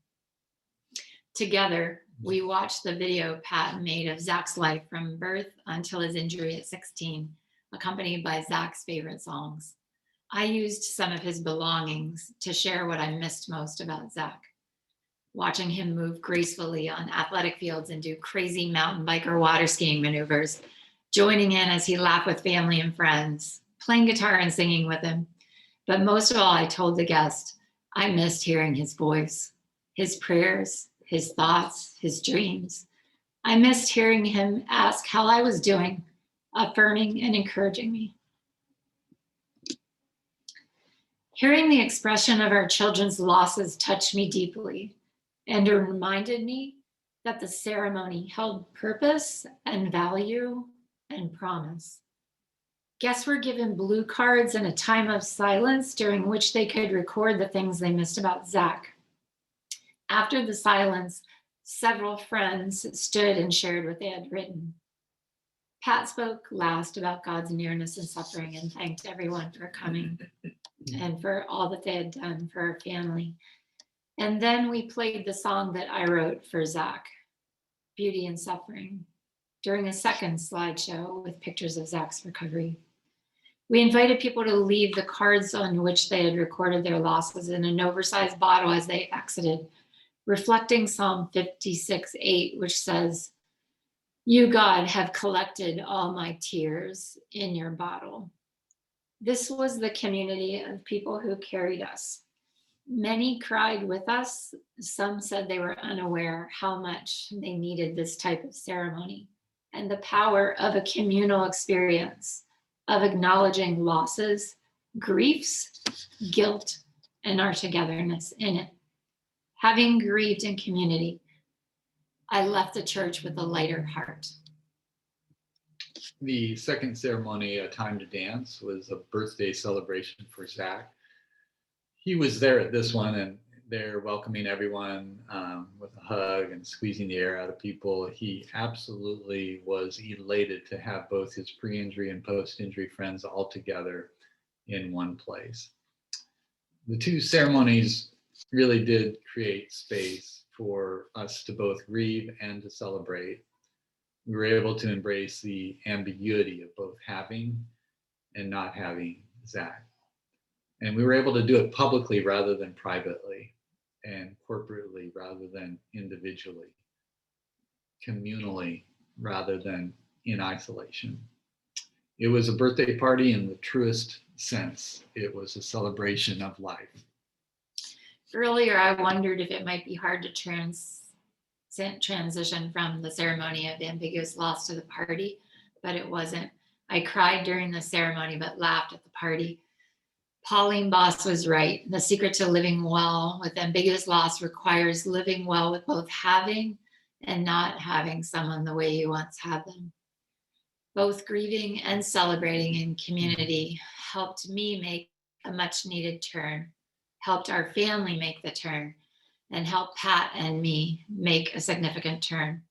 Together, we watched the video Pat made of Zach's life from birth until his injury at 16, accompanied by Zach's favorite songs. I used some of his belongings to share what I missed most about Zach. watching him move gracefully on athletic fields and do crazy mountain bike or water skiing maneuvers, joining in as he laughed with family and friends, playing guitar and singing with him. But most of all, I told the guest, I missed hearing his voice, his prayers, his thoughts, his dreams. I missed hearing him ask how I was doing, affirming and encouraging me. Hearing the expression of our children's losses touched me deeply and reminded me that the ceremony held purpose and value and promise. Guests were given blue cards and a time of silence during which they could record the things they missed about Zach. After the silence, several friends stood and shared what they had written. Pat spoke last about God's nearness and suffering and thanked everyone for coming and for all that they had done for our family. And then we played the song that I wrote for Zach, Beauty and Suffering, during a second slideshow with pictures of Zach's recovery. We invited people to leave the cards on which they had recorded their losses in an oversized bottle as they exited, reflecting Psalm 56:8, which says, "You, God, have collected all my tears in your bottle." This was the community of people who carried us. Many cried with us. Some said they were unaware how much they needed this type of ceremony and the power of a communal experience of acknowledging losses, griefs, guilt, and our togetherness in it. Having grieved in community, I left the church with a lighter heart. The second ceremony, A Time to Dance, was a birthday celebration for Zach. He was there at this one, and they're welcoming everyone with a hug and squeezing the air out of people. He absolutely was elated to have both his pre-injury and post-injury friends all together in one place. The two ceremonies really did create space for us to both grieve and to celebrate. We were able to embrace the ambiguity of both having and not having Zach. And we were able to do it publicly rather than privately, and corporately rather than individually, communally rather than in isolation. It was a birthday party in the truest sense. It was a celebration of life. Earlier, I wondered if it might be hard to transition from the ceremony of ambiguous loss to the party, but it wasn't. I cried during the ceremony, but laughed at the party. Pauline Boss was right. The secret to living well with ambiguous loss requires living well with both having and not having someone the way you once had them. Both grieving and celebrating in community helped me make a much needed turn, helped our family make the turn, and helped Pat and me make a significant turn.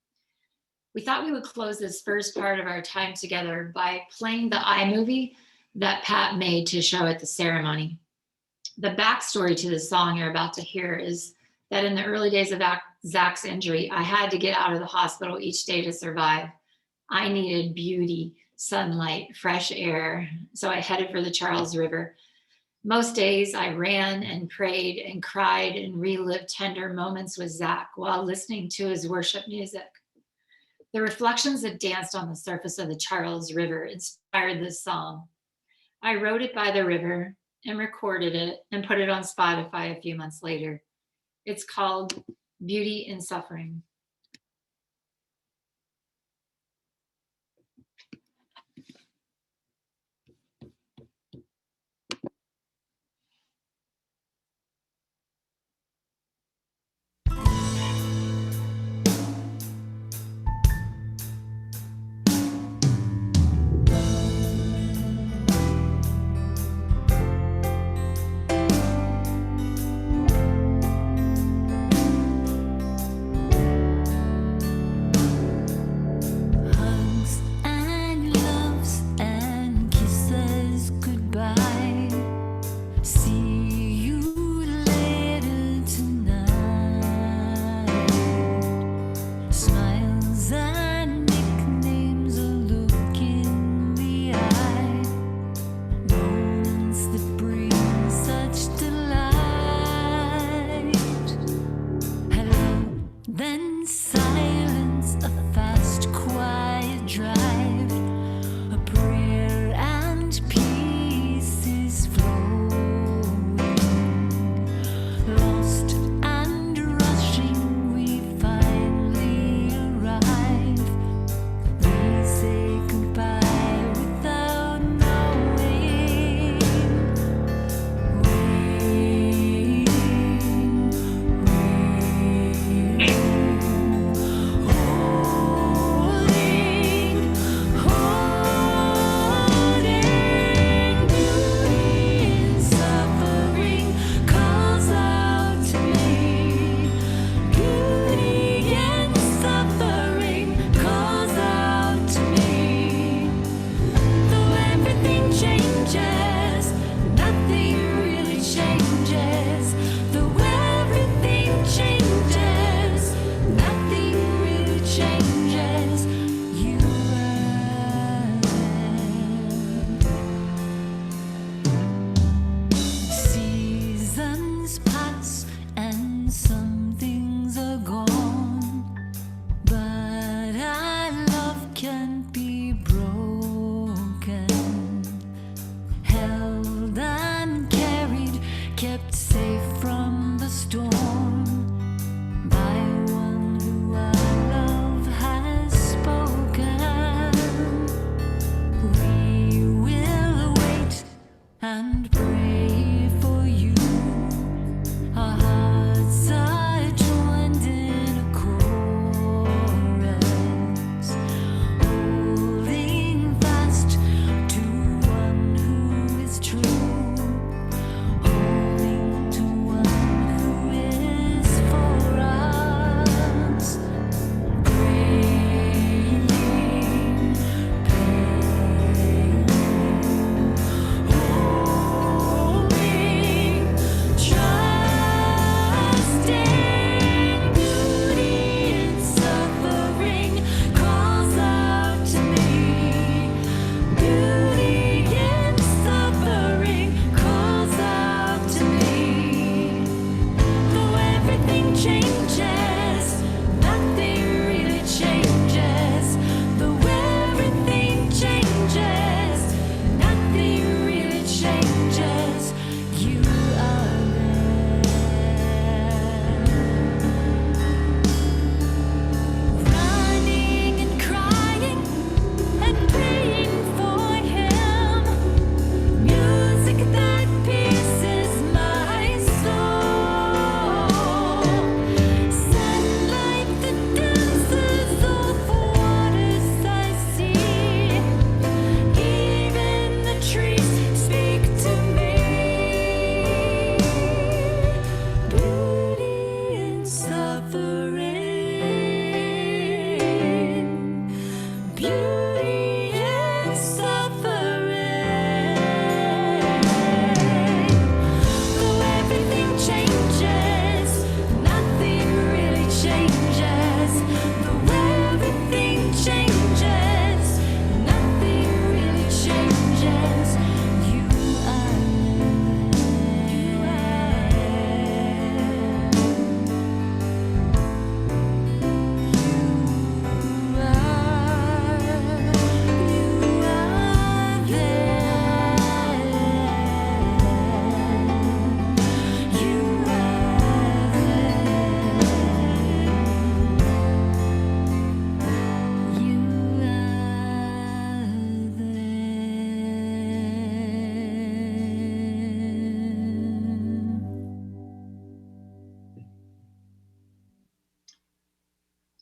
We thought we would close this first part of our time together by playing the iMovie that Pat made to show at the ceremony. The backstory to the song you're about to hear is that in the early days of Zach's injury, I had to get out of the hospital each day to survive. I needed beauty, sunlight, fresh air, so I headed for the Charles River. Most days I ran and prayed and cried and relived tender moments with Zach while listening to his worship music. The reflections that danced on the surface of the Charles River inspired this song. I wrote it by the river and recorded it and put it on Spotify a few months later. It's called Beauty in Suffering.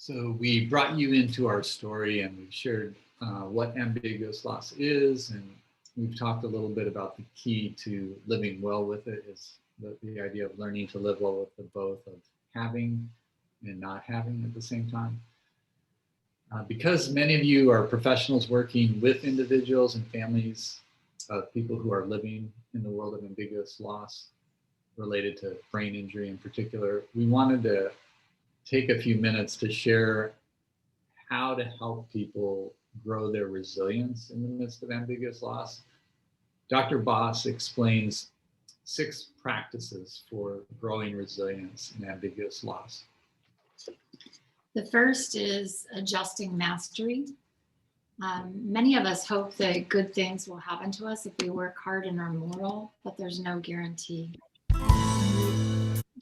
So we brought you into our story and we've shared what ambiguous loss is, and we've talked a little bit about the key to living well with it is the idea of learning to live well with the both of having and not having at the same time. Because many of you are professionals working with individuals and families of people who are living in the world of ambiguous loss related to brain injury in particular, we wanted to take a few minutes to share how to help people grow their resilience in the midst of ambiguous loss. Dr. Boss explains 6 practices for growing resilience in ambiguous loss. The first is adjusting mastery. Many of us hope that good things will happen to us if we work hard and are moral, but there's no guarantee.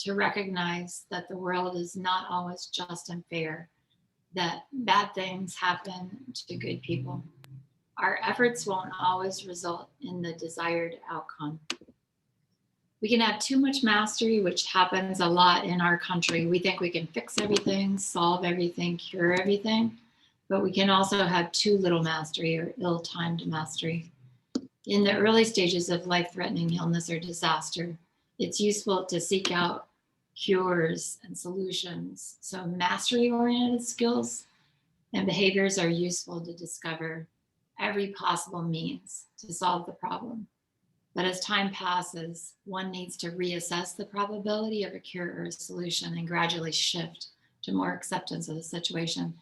To recognize that the world is not always just and fair, that bad things happen to good people. Our efforts won't always result in the desired outcome. We can have too much mastery, which happens a lot in our country. We think we can fix everything, solve everything, cure everything, but we can also have too little mastery or ill-timed mastery. In the early stages of life-threatening illness or disaster, it's useful to seek out cures and solutions. So mastery-oriented skills and behaviors are useful to discover every possible means to solve the problem. But as time passes, one needs to reassess the probability of a cure or a solution and gradually shift to more acceptance of the situation.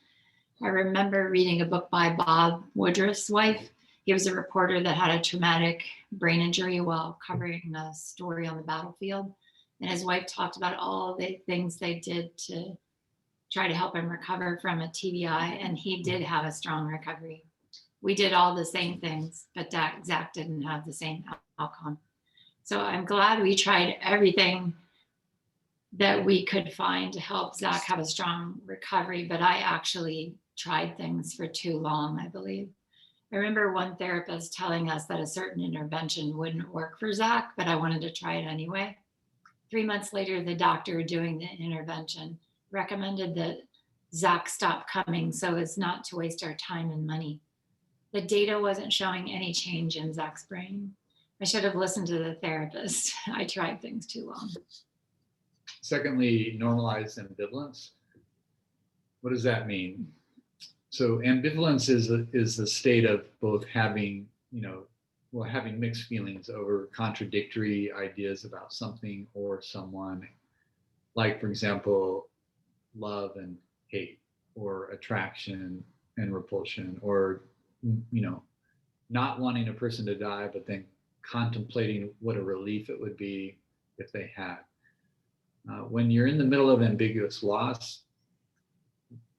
I remember reading a book by Bob Woodruff's wife. He was a reporter that had a traumatic brain injury while covering a story on the battlefield. And his wife talked about all the things they did to try to help him recover from a TBI. And he did have a strong recovery. We did all the same things, but Zach didn't have the same outcome. So I'm glad we tried everything that we could find to help Zach have a strong recovery, but I actually tried things for too long, I believe. I remember one therapist telling us that a certain intervention wouldn't work for Zach, but I wanted to try it anyway. 3 months later, the doctor doing the intervention recommended that Zach stop coming so as not to waste our time and money. The data wasn't showing any change in Zach's brain. I should have listened to the therapist. I tried things too long. Secondly, normalize ambivalence. What does that mean? So ambivalence is the state of both having, having mixed feelings over contradictory ideas about something or someone, like, for example, love and hate, or attraction and repulsion, or, not wanting a person to die, but then contemplating what a relief it would be if they had. When you're in the middle of ambiguous loss,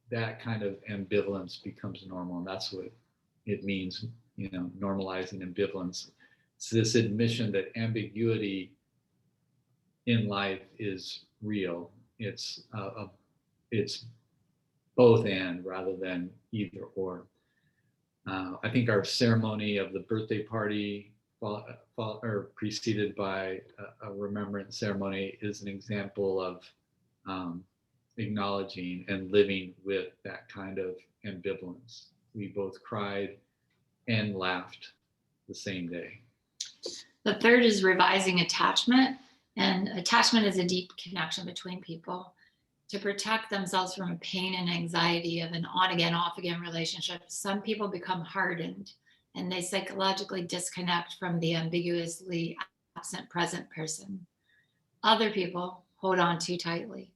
that kind of ambivalence becomes normal, and that's what it means, normalizing ambivalence. It's this admission that ambiguity in life is real. It's both and rather than either or. I think our ceremony of the birthday party preceded by a remembrance ceremony is an example of acknowledging and living with that kind of ambivalence. We both cried and laughed the same day. The third is revising attachment. And attachment is a deep connection between people. To protect themselves from a pain and anxiety of an on-again, off-again relationship, some people become hardened and they psychologically disconnect from the ambiguously absent present person. Other people hold on too tightly.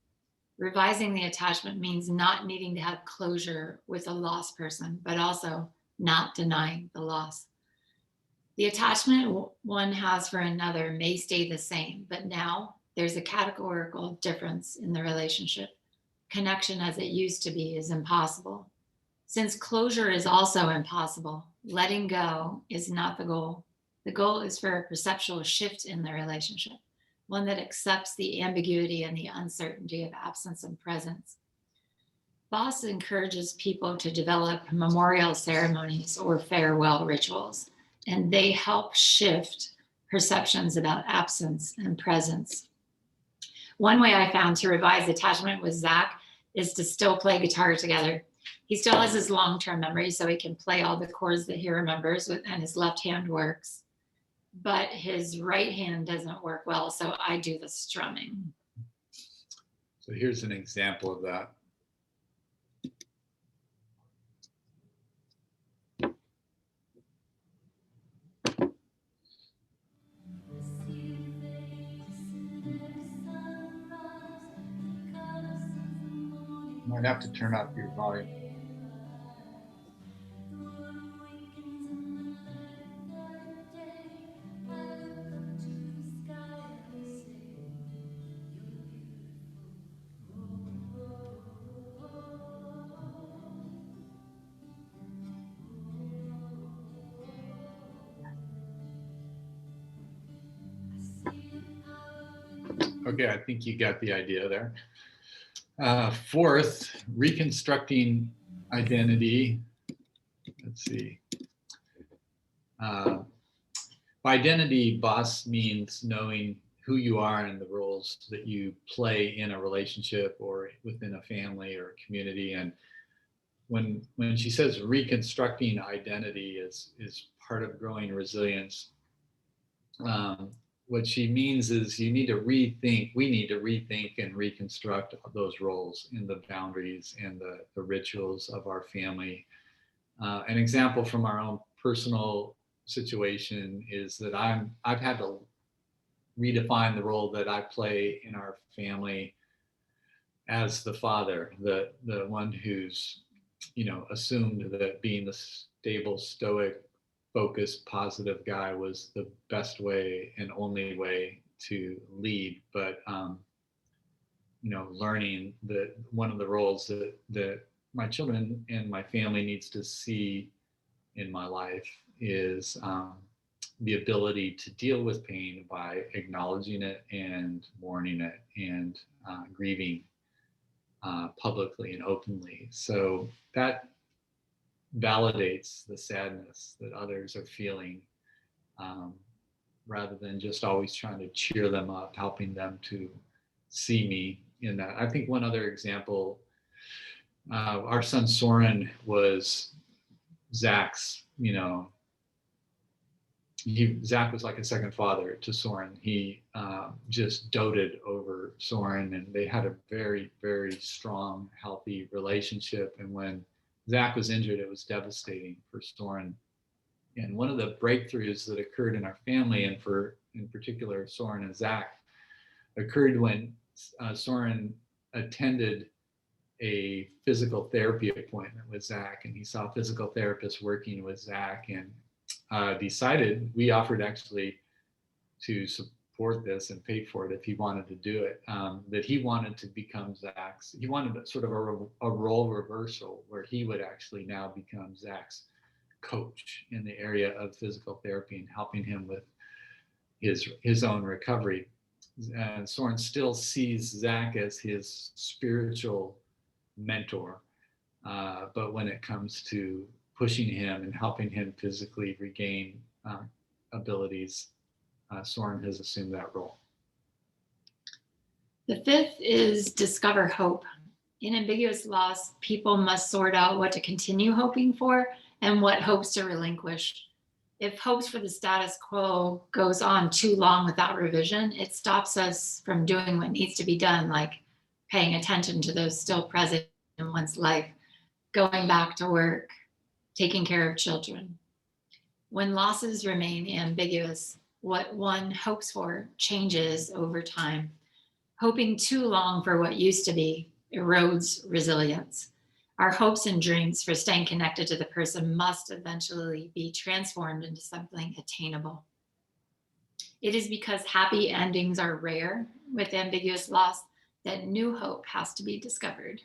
Revising the attachment means not needing to have closure with a lost person, but also not denying the loss. The attachment one has for another may stay the same, but now there's a categorical difference in the relationship. Connection as it used to be is impossible. Since closure is also impossible, letting go is not the goal. The goal is for a perceptual shift in the relationship, one that accepts the ambiguity and the uncertainty of absence and presence. Boss encourages people to develop memorial ceremonies or farewell rituals, and they help shift perceptions about absence and presence. One way I found to revise attachment with Zach is to still play guitar together. He still has his long-term memory, so he can play all the chords that he remembers with, and his left hand works. But his right hand doesn't work well, so I do the strumming. So here's an example of that. Might have to turn up your volume. Okay, I think you got the idea there. Fourth, reconstructing identity. Let's see. By identity, boss means knowing who you are and the roles that you play in a relationship or within a family or a community. And when she says reconstructing identity is part of growing resilience, what she means is we need to rethink and reconstruct those roles and the boundaries and the rituals of our family. An example from our own personal situation is that I've had to redefine the role that I play in our family as the father, the one who's, assumed that being the stable, stoic, focused, positive guy was the best way and only way to lead. But learning that one of the roles that my children and my family needs to see in my life is the ability to deal with pain by acknowledging it and mourning it and grieving publicly and openly. So that validates the sadness that others are feeling, rather than just always trying to cheer them up, helping them to see me in that. I think one other example, our son Soren was Zach's, Zach was like a second father to Soren. He just doted over Soren, and they had a very, very strong, healthy relationship. And when Zach was injured, it was devastating for Soren. And one of the breakthroughs that occurred in our family, and in particular Soren and Zach, occurred when Soren attended a physical therapy appointment with Zach, and he saw a physical therapist working with Zach, and decided, we offered actually to support this and pay for it if he wanted to do it, that he wanted to become Zach's, he wanted sort of a role reversal where he would actually now become Zach's coach in the area of physical therapy and helping him with his own recovery. And Soren still sees Zach as his spiritual mentor, but when it comes to pushing him and helping him physically regain abilities, Soren has assumed that role. The fifth is discover hope. In ambiguous loss, people must sort out what to continue hoping for and what hopes to relinquish. If hopes for the status quo goes on too long without revision, it stops us from doing what needs to be done, like paying attention to those still present in one's life, going back to work, taking care of children. When losses remain ambiguous, what one hopes for changes over time. Hoping too long for what used to be erodes resilience. Our hopes and dreams for staying connected to the person must eventually be transformed into something attainable. It is because happy endings are rare with ambiguous loss that new hope has to be discovered.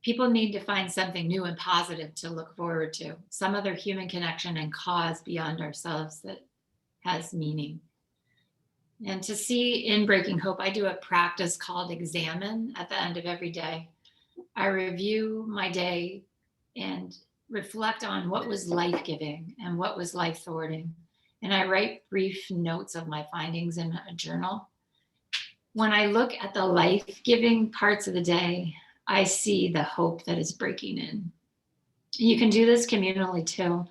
People need to find something new and positive to look forward to, some other human connection and cause beyond ourselves that has meaning. And to see in Breaking Hope, I do a practice called Examine at the end of every day. I review my day and reflect on what was life-giving and what was life-thwarting. And I write brief notes of my findings in a journal. When I look at the life-giving parts of the day, I see the hope that is breaking in. You can do this communally too.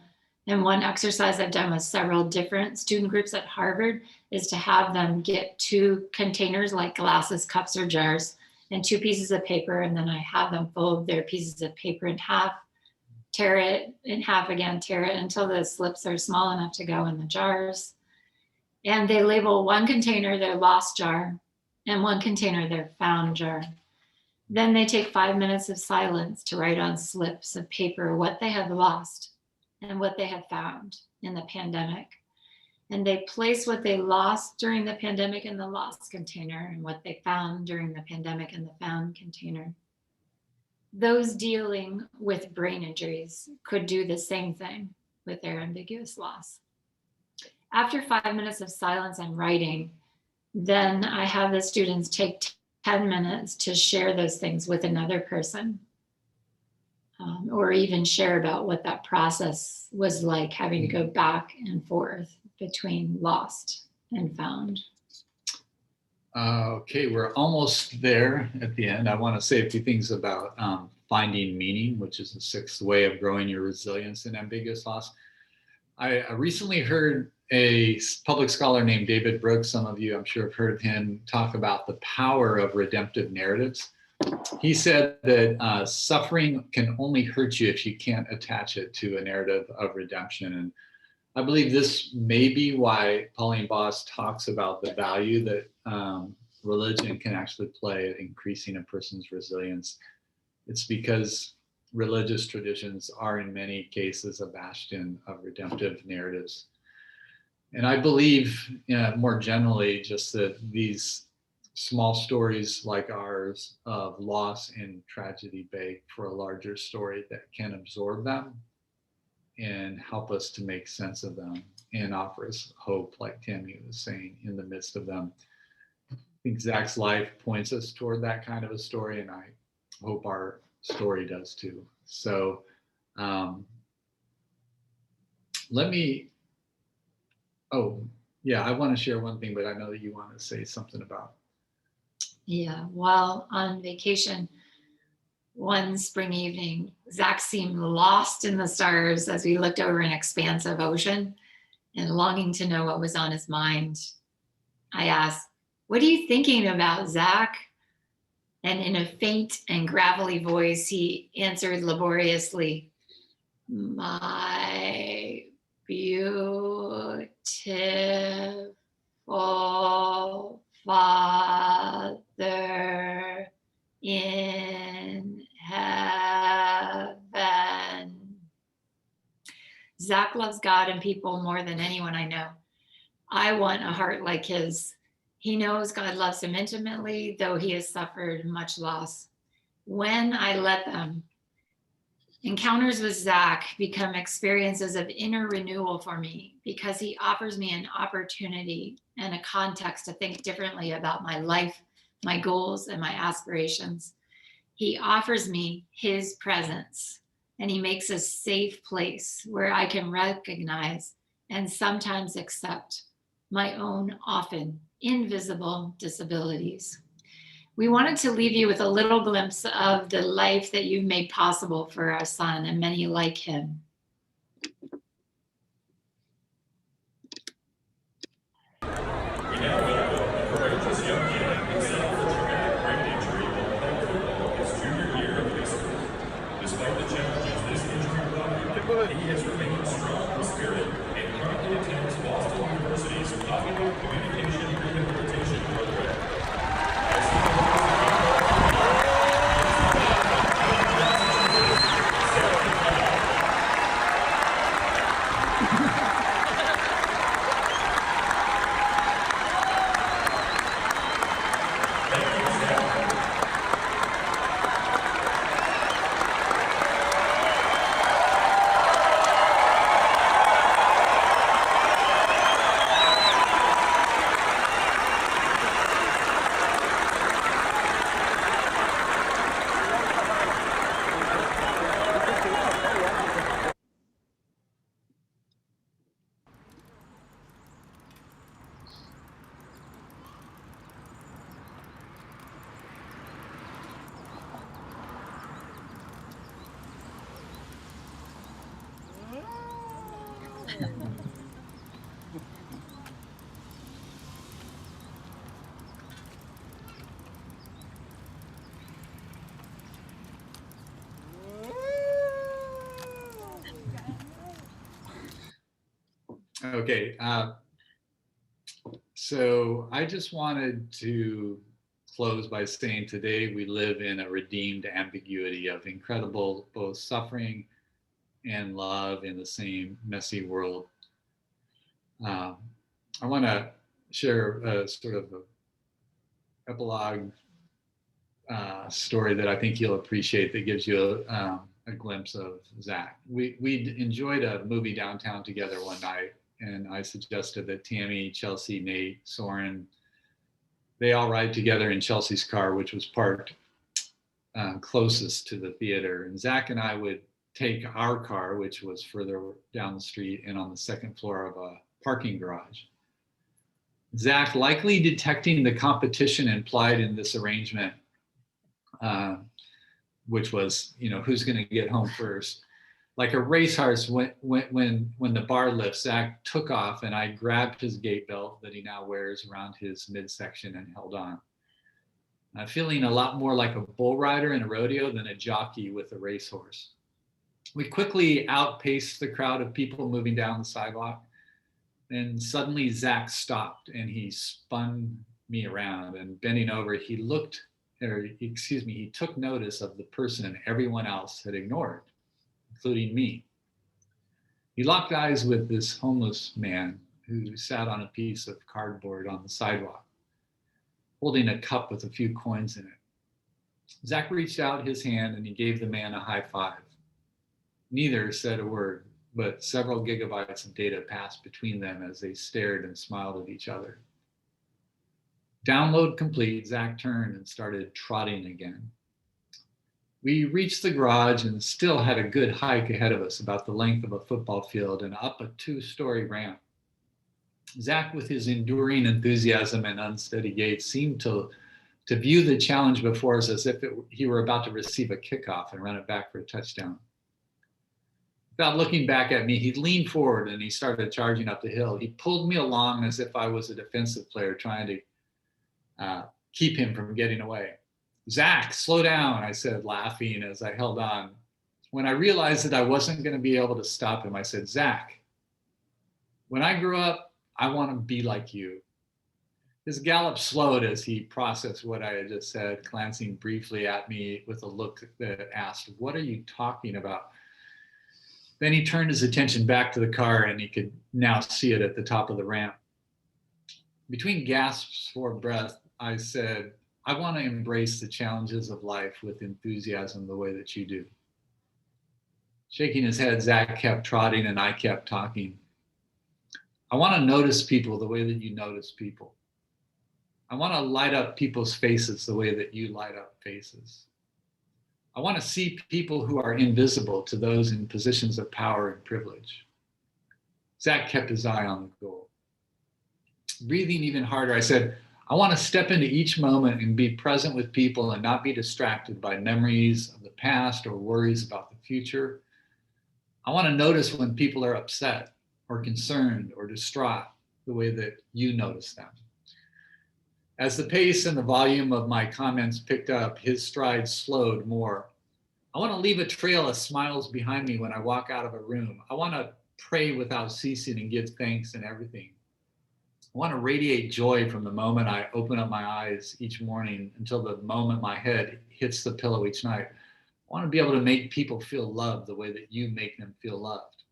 And one exercise I've done with several different student groups at Harvard is to have them get 2 containers like glasses, cups, or jars, and 2 pieces of paper. And then I have them fold their pieces of paper in half, tear it in half again, tear it until the slips are small enough to go in the jars. And they label one container their lost jar and one container their found jar. Then they take 5 minutes of silence to write on slips of paper what they had lost and what they had found in the pandemic. And they place what they lost during the pandemic in the lost container and what they found during the pandemic in the found container. Those dealing with brain injuries could do the same thing with their ambiguous loss. After 5 minutes of silence and writing, then I have the students take 10 minutes to share those things with another person, or even share about what that process was like, having to go back and forth between lost and found. Okay, we're almost there at the end. I want to say a few things about finding meaning, which is the 6th way of growing your resilience in ambiguous loss. I recently heard a public scholar named David Brooks, some of you I'm sure have heard of him, talk about the power of redemptive narratives. He said that suffering can only hurt you if you can't attach it to a narrative of redemption. And I believe this may be why Pauline Boss talks about the value that religion can actually play at increasing a person's resilience. It's because religious traditions are in many cases a bastion of redemptive narratives. And I believe, more generally, just that these small stories like ours of loss and tragedy beg for a larger story that can absorb them and help us to make sense of them and offer us hope, like Tammy was saying, in the midst of them. I think Zach's life points us toward that kind of a story, and I hope our story does too. So I want to share one thing, but I know that you want to say something about. Yeah, while on vacation one spring evening, Zach seemed lost in the stars as we looked over an expansive ocean and longing to know what was on his mind. I asked, "What are you thinking about, Zach?" And in a faint and gravelly voice, he answered laboriously, "My beautiful Father in heaven." Zach loves God and people more than anyone I know. I want a heart like his. He knows God loves him intimately, though he has suffered much loss. When I let them, encounters with Zach become experiences of inner renewal for me, because he offers me an opportunity and a context to think differently about my life, my goals, and my aspirations. He offers me his presence, and he makes a safe place where I can recognize and sometimes accept my own often invisible disabilities. We wanted to leave you with a little glimpse of the life that you've made possible for our son and many like him. Despite the challenges this injury brought him, he has remained strong in spirit and currently attends Boston University's Cognitive Communication Rehabilitation Program. Okay. So I just wanted to close by saying today we live in a redeemed ambiguity of incredible both suffering and love in the same messy world. I want to share a sort of a epilogue story that I think you'll appreciate that gives you a glimpse of Zach. We enjoyed a movie downtown together one night, and I suggested that Tammy, Chelsea, Nate, Soren, they all ride together in Chelsea's car, which was parked closest to the theater. And Zach and I would take our car, which was further down the street and on the second floor of a parking garage. Zach, likely detecting the competition implied in this arrangement, which was, who's going to get home first. Like a racehorse, when the bar lifts, Zach took off, and I grabbed his gait belt that he now wears around his midsection and held on. Feeling a lot more like a bull rider in a rodeo than a jockey with a racehorse. We quickly outpaced the crowd of people moving down the sidewalk. Then suddenly Zach stopped, and he spun me around, and bending over, he took notice of the person everyone else had ignored, including me. He locked eyes with this homeless man who sat on a piece of cardboard on the sidewalk, holding a cup with a few coins in it. Zach reached out his hand and he gave the man a high five. Neither said a word, but several gigabytes of data passed between them as they stared and smiled at each other. Download complete, Zach turned and started trotting again. We reached the garage and still had a good hike ahead of us, about the length of a football field and up a 2-story ramp. Zach, with his enduring enthusiasm and unsteady gait, seemed to view the challenge before us as if he were about to receive a kickoff and run it back for a touchdown. Without looking back at me, he leaned forward and he started charging up the hill. He pulled me along as if I was a defensive player trying to keep him from getting away. Zach, slow down, I said, laughing as I held on. When I realized that I wasn't going to be able to stop him, I said, Zach, when I grow up, I want to be like you. His gallop slowed as he processed what I had just said, glancing briefly at me with a look that asked, what are you talking about? Then he turned his attention back to the car, and he could now see it at the top of the ramp. Between gasps for breath, I said, I want to embrace the challenges of life with enthusiasm the way that you do. Shaking his head, Zach kept trotting and I kept talking. I want to notice people the way that you notice people. I want to light up people's faces the way that you light up faces. I want to see people who are invisible to those in positions of power and privilege. Zach kept his eye on the goal. Breathing even harder, I said, I want to step into each moment and be present with people and not be distracted by memories of the past or worries about the future. I want to notice when people are upset or concerned or distraught the way that you notice them. As the pace and the volume of my comments picked up, his stride slowed more. I want to leave a trail of smiles behind me when I walk out of a room. I want to pray without ceasing and give thanks in everything. I want to radiate joy from the moment I open up my eyes each morning until the moment my head hits the pillow each night. I want to be able to make people feel loved the way that you make them feel loved.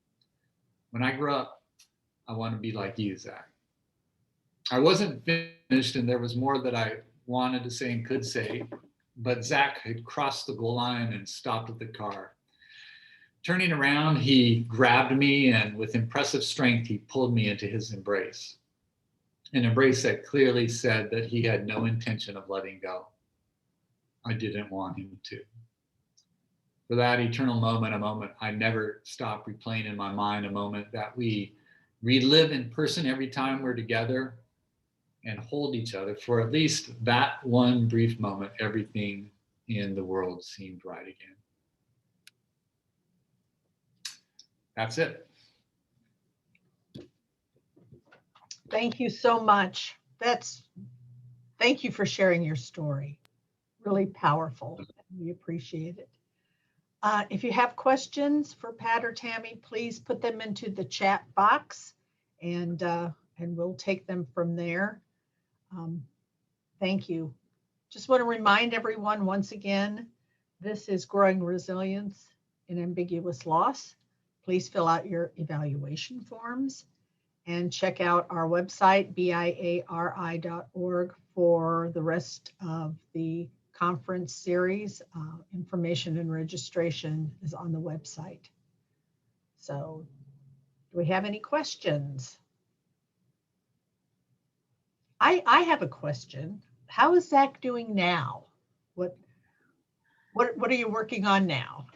When I grow up, I want to be like you, Zach. I wasn't finished, and there was more that I wanted to say and could say, but Zach had crossed the goal line and stopped at the car. Turning around, he grabbed me, and with impressive strength, he pulled me into his embrace. An embrace that clearly said that he had no intention of letting go. I didn't want him to. For that eternal moment, a moment I never stop replaying in my mind, a moment that we relive in person every time we're together and hold each other. For at least that one brief moment, everything in the world seemed right again. That's it. Thank you so much. Thank you for sharing your story. Really powerful. We appreciate it. If you have questions for Pat or Tammy, please put them into the chat box and we'll take them from there. Thank you. Just want to remind everyone once again, this is Growing Resilience in Ambiguous Loss. Please fill out your evaluation forms and check out our website, biari.org, for the rest of the conference series. Information and registration is on the website. So, do we have any questions? I have a question. How is Zach doing now? What are you working on now?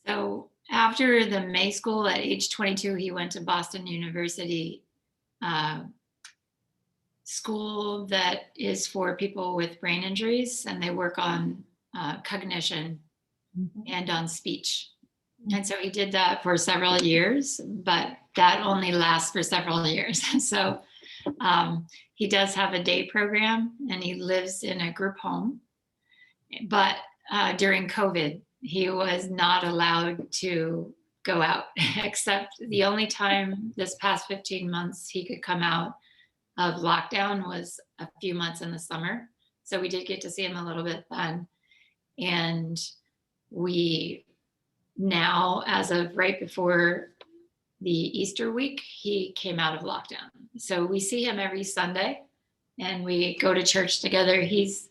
So after the May school at age 22, he went to Boston University school that is for people with brain injuries, and they work on cognition and on speech. And so he did that for several years, but that only lasts for several years. So he does have a day program, and he lives in a group home. But during COVID, he was not allowed to go out, except the only time this past 15 months he could come out of lockdown was a few months in the summer. So we did get to see him a little bit then. And we now, as of right before the Easter week, he came out of lockdown. So we see him every Sunday and we go to church together. He's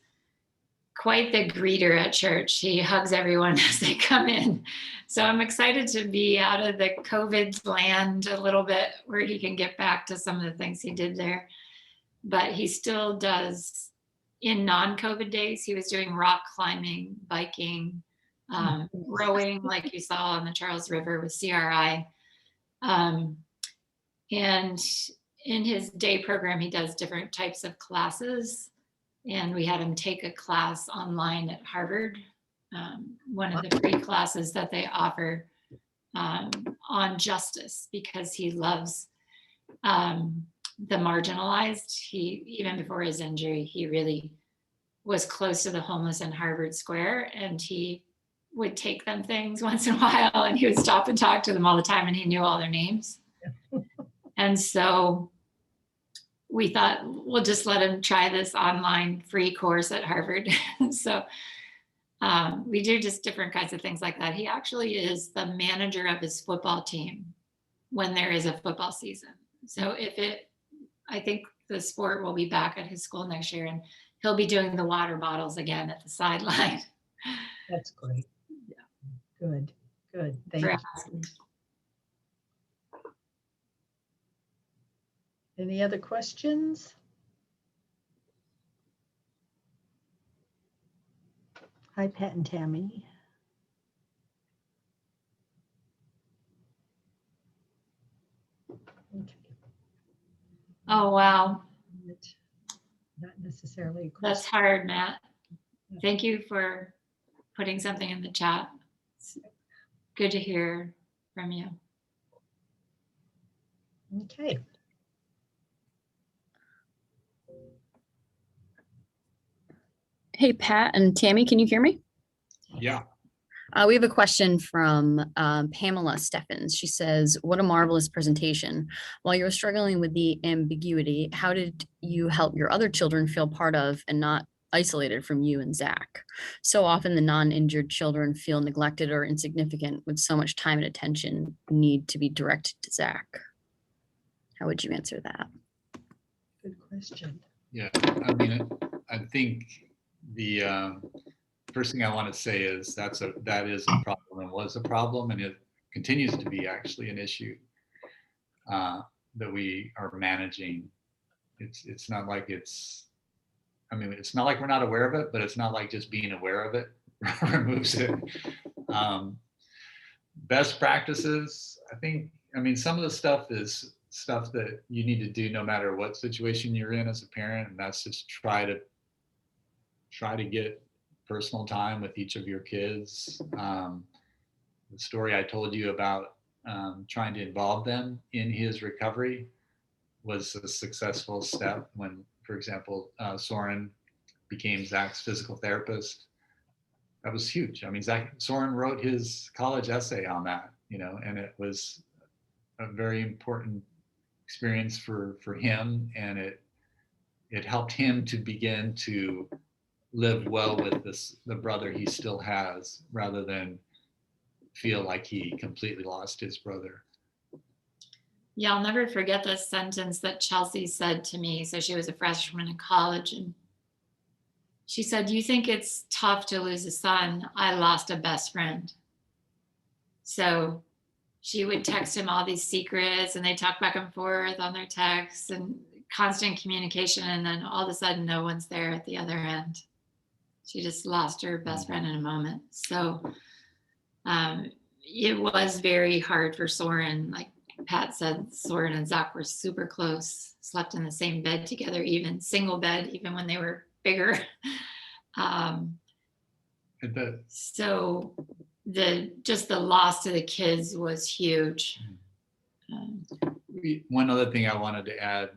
quite the greeter at church. He hugs everyone as they come in. So I'm excited to be out of the COVID land a little bit, where he can get back to some of the things he did there. But he still does, in non-COVID days, he was doing rock climbing, biking, rowing, like you saw on the Charles River with CRI. And in his day program, he does different types of classes. And we had him take a class online at Harvard, one of the free classes that they offer on justice, because he loves the marginalized. He, even before his injury, he really was close to the homeless in Harvard Square, and he would take them things once in a while, and he would stop and talk to them all the time, and he knew all their names. And so we thought, we'll just let him try this online free course at Harvard. So we do just different kinds of things like that. He actually is the manager of his football team when there is a football season. So I think the sport will be back at his school next year, and he'll be doing the water bottles again at the sideline. That's great. Yeah. Good. Thank you. Any other questions? Hi, Pat and Tammy. Okay. Oh, wow. Not necessarily a question. That's hard, Matt. Thank you for putting something in the chat. It's good to hear from you. Okay. Hey, Pat and Tammy, can you hear me? Yeah. We have a question from Pamela Steffens. She says, what a marvelous presentation. While you were struggling with the ambiguity, how did you help your other children feel part of and not isolated from you and Zach? So often the non-injured children feel neglected or insignificant, with so much time and attention need to be directed to Zach. How would you answer that? Good question. Yeah, I mean, I think the first thing I want to say is that is a problem, and was a problem, and it continues to be actually an issue that we are managing. It's not like it's not like we're not aware of it, but it's not like just being aware of it removes it. Best practices, some of the stuff is stuff that you need to do no matter what situation you're in as a parent, and that's just try to get personal time with each of your kids. The story I told you about trying to involve them in his recovery was a successful step when, for example, Soren became Zach's physical therapist. That was huge. I mean, Soren wrote his college essay on that, and it was a very important experience for him, and it helped him to begin to live well with the brother he still has, rather than feel like he completely lost his brother. Yeah, I'll never forget this sentence that Chelsea said to me. So she was a freshman in college, and she said, "You think it's tough to lose a son? I lost a best friend." So she would text him all these secrets, and they talk back and forth on their texts and constant communication. And then all of a sudden, no one's there at the other end. She just lost her best friend in a moment. So it was very hard for Soren. Like Pat said, Soren and Zach were super close, slept in the same bed together, even single bed, even when they were bigger. So the loss to the kids was huge. One other thing I wanted to add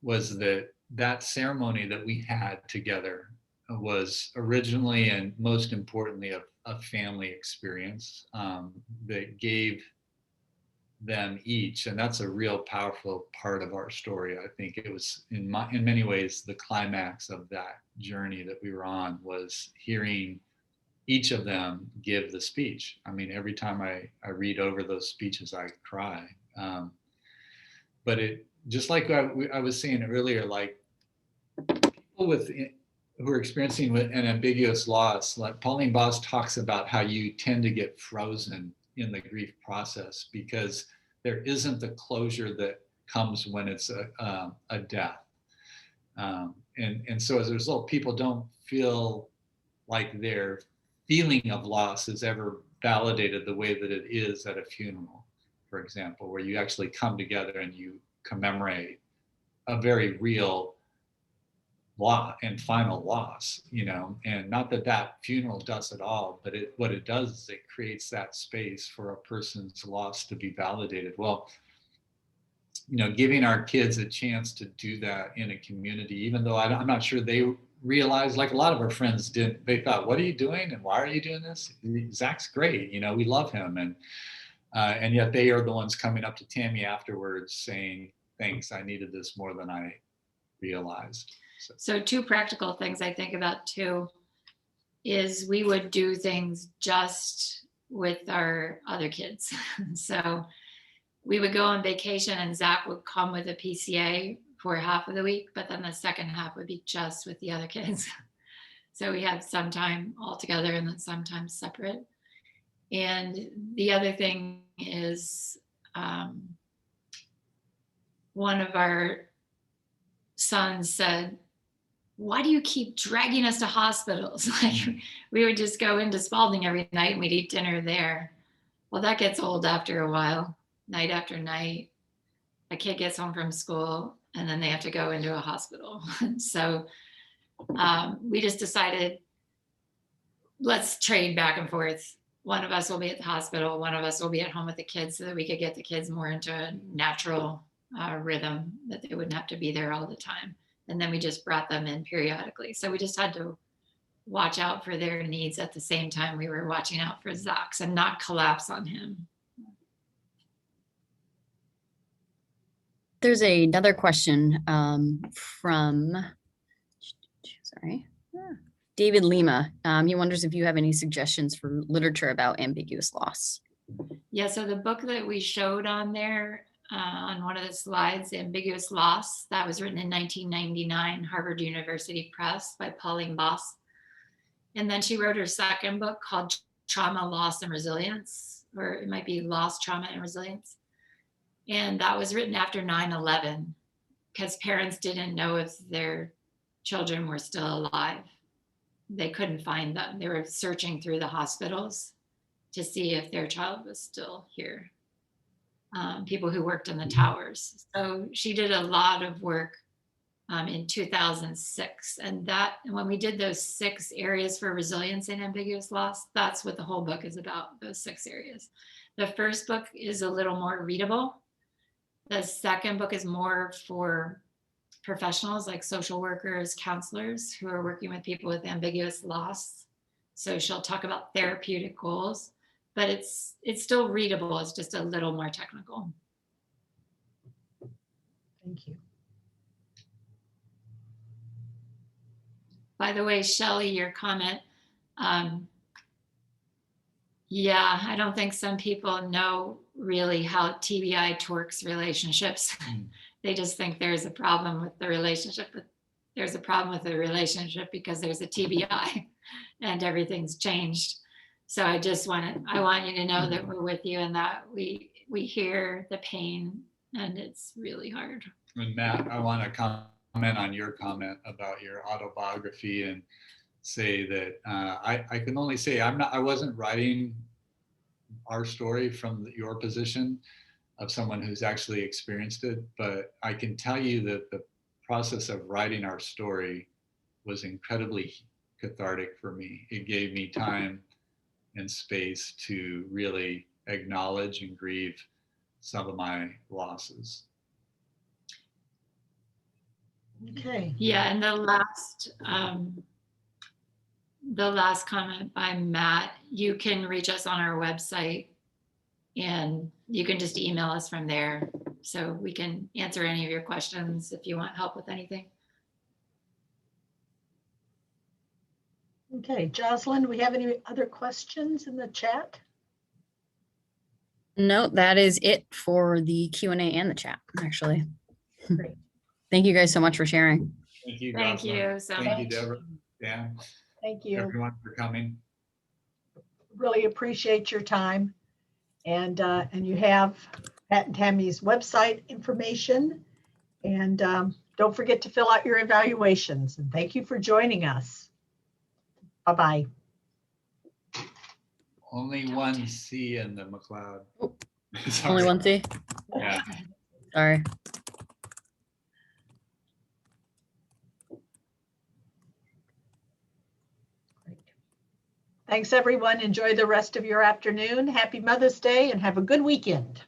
was that ceremony that we had together was originally and most importantly a family experience that gave them each, and that's a real powerful part of our story. I think it was in many ways the climax of that journey that we were on, was hearing each of them give the speech. I mean, every time I read over those speeches, I cry. But it, just like I was saying earlier, like people who are experiencing an ambiguous loss, like Pauline Boss talks about how you tend to get frozen in the grief process because there isn't the closure that comes when it's a death. And so as a result, people don't feel like their feeling of loss is ever validated the way that it is at a funeral, for example, where you actually come together and you commemorate a very real loss and final loss, and not that funeral does it all, but what it does is it creates that space for a person's loss to be validated. Well, giving our kids a chance to do that in a community, even though I'm not sure they realized, like a lot of our friends didn't, they thought, what are you doing and why are you doing this? Zach's great, we love him. And yet they are the ones coming up to Tammy afterwards saying, thanks, I needed this more than I realized. So two practical things I think about too is we would do things just with our other kids. So we would go on vacation and Zach would come with a PCA for half of the week, but then the second half would be just with the other kids. So we had some time all together and then sometimes separate. And the other thing is one of our sons said, "Why do you keep dragging us to hospitals?" Like we would just go into Spalding every night and we'd eat dinner there. Well, that gets old after a while. Night after night, a kid gets home from school and then they have to go into a hospital. So we just decided, let's trade back and forth. One of us will be at the hospital, one of us will be at home with the kids, so that we could get the kids more into a natural rhythm, that they wouldn't have to be there all the time. And then we just brought them in periodically. So we just had to watch out for their needs at the same time we were watching out for Zach's and not collapse on him. There's another question from, David Lima. He wonders if you have any suggestions for literature about ambiguous loss. Yeah, so the book that we showed on there, on one of the slides, Ambiguous Loss, that was written in 1999, Harvard University Press by Pauline Boss. And then she wrote her second book called Trauma, Loss, and Resilience, or it might be Loss, Trauma, and Resilience. And that was written after 9/11 because parents didn't know if their children were still alive. They couldn't find them. They were searching through the hospitals to see if their child was still here. People who worked in the towers. So she did a lot of work in 2006. And when we did those 6 areas for resilience and ambiguous loss, that's what the whole book is about, those 6 areas. The first book is a little more readable. The second book is more for professionals like social workers, counselors who are working with people with ambiguous loss. So she'll talk about therapeutic goals, but it's still readable. It's just a little more technical. Thank you. By the way, Shelley, your comment, yeah, I don't think some people know really how TBI twerks relationships. They just think there's a problem with the relationship, but there's a problem with the relationship because there's a TBI and everything's changed. So I want you to know that we're with you and that we hear the pain and it's really hard. And Matt, I want to comment on your comment about your autobiography and say that I can only say I wasn't writing our story from your position of someone who's actually experienced it, but I can tell you that the process of writing our story was incredibly cathartic for me. It gave me time and space to really acknowledge and grieve some of my losses. Okay. Yeah, and the last comment by Matt, you can reach us on our website and you can just email us from there. So we can answer any of your questions if you want help with anything. Okay, Jocelyn, do we have any other questions in the chat? No, that is it for the Q&A and the chat, actually. Great. Thank you guys so much for sharing. Thank you, Thank Jocelyn. you so Thank you, much. Deborah, Dan, Thank you. everyone for coming. Really appreciate your time. And you have Pat and Tammy's website information. And don't forget to fill out your evaluations. And thank you for joining us. Bye-bye. Only one C in the McLeod. Oh. Sorry. Only one C? Yeah. Sorry. Thanks, everyone. Enjoy the rest of your afternoon. Happy Mother's Day and have a good weekend.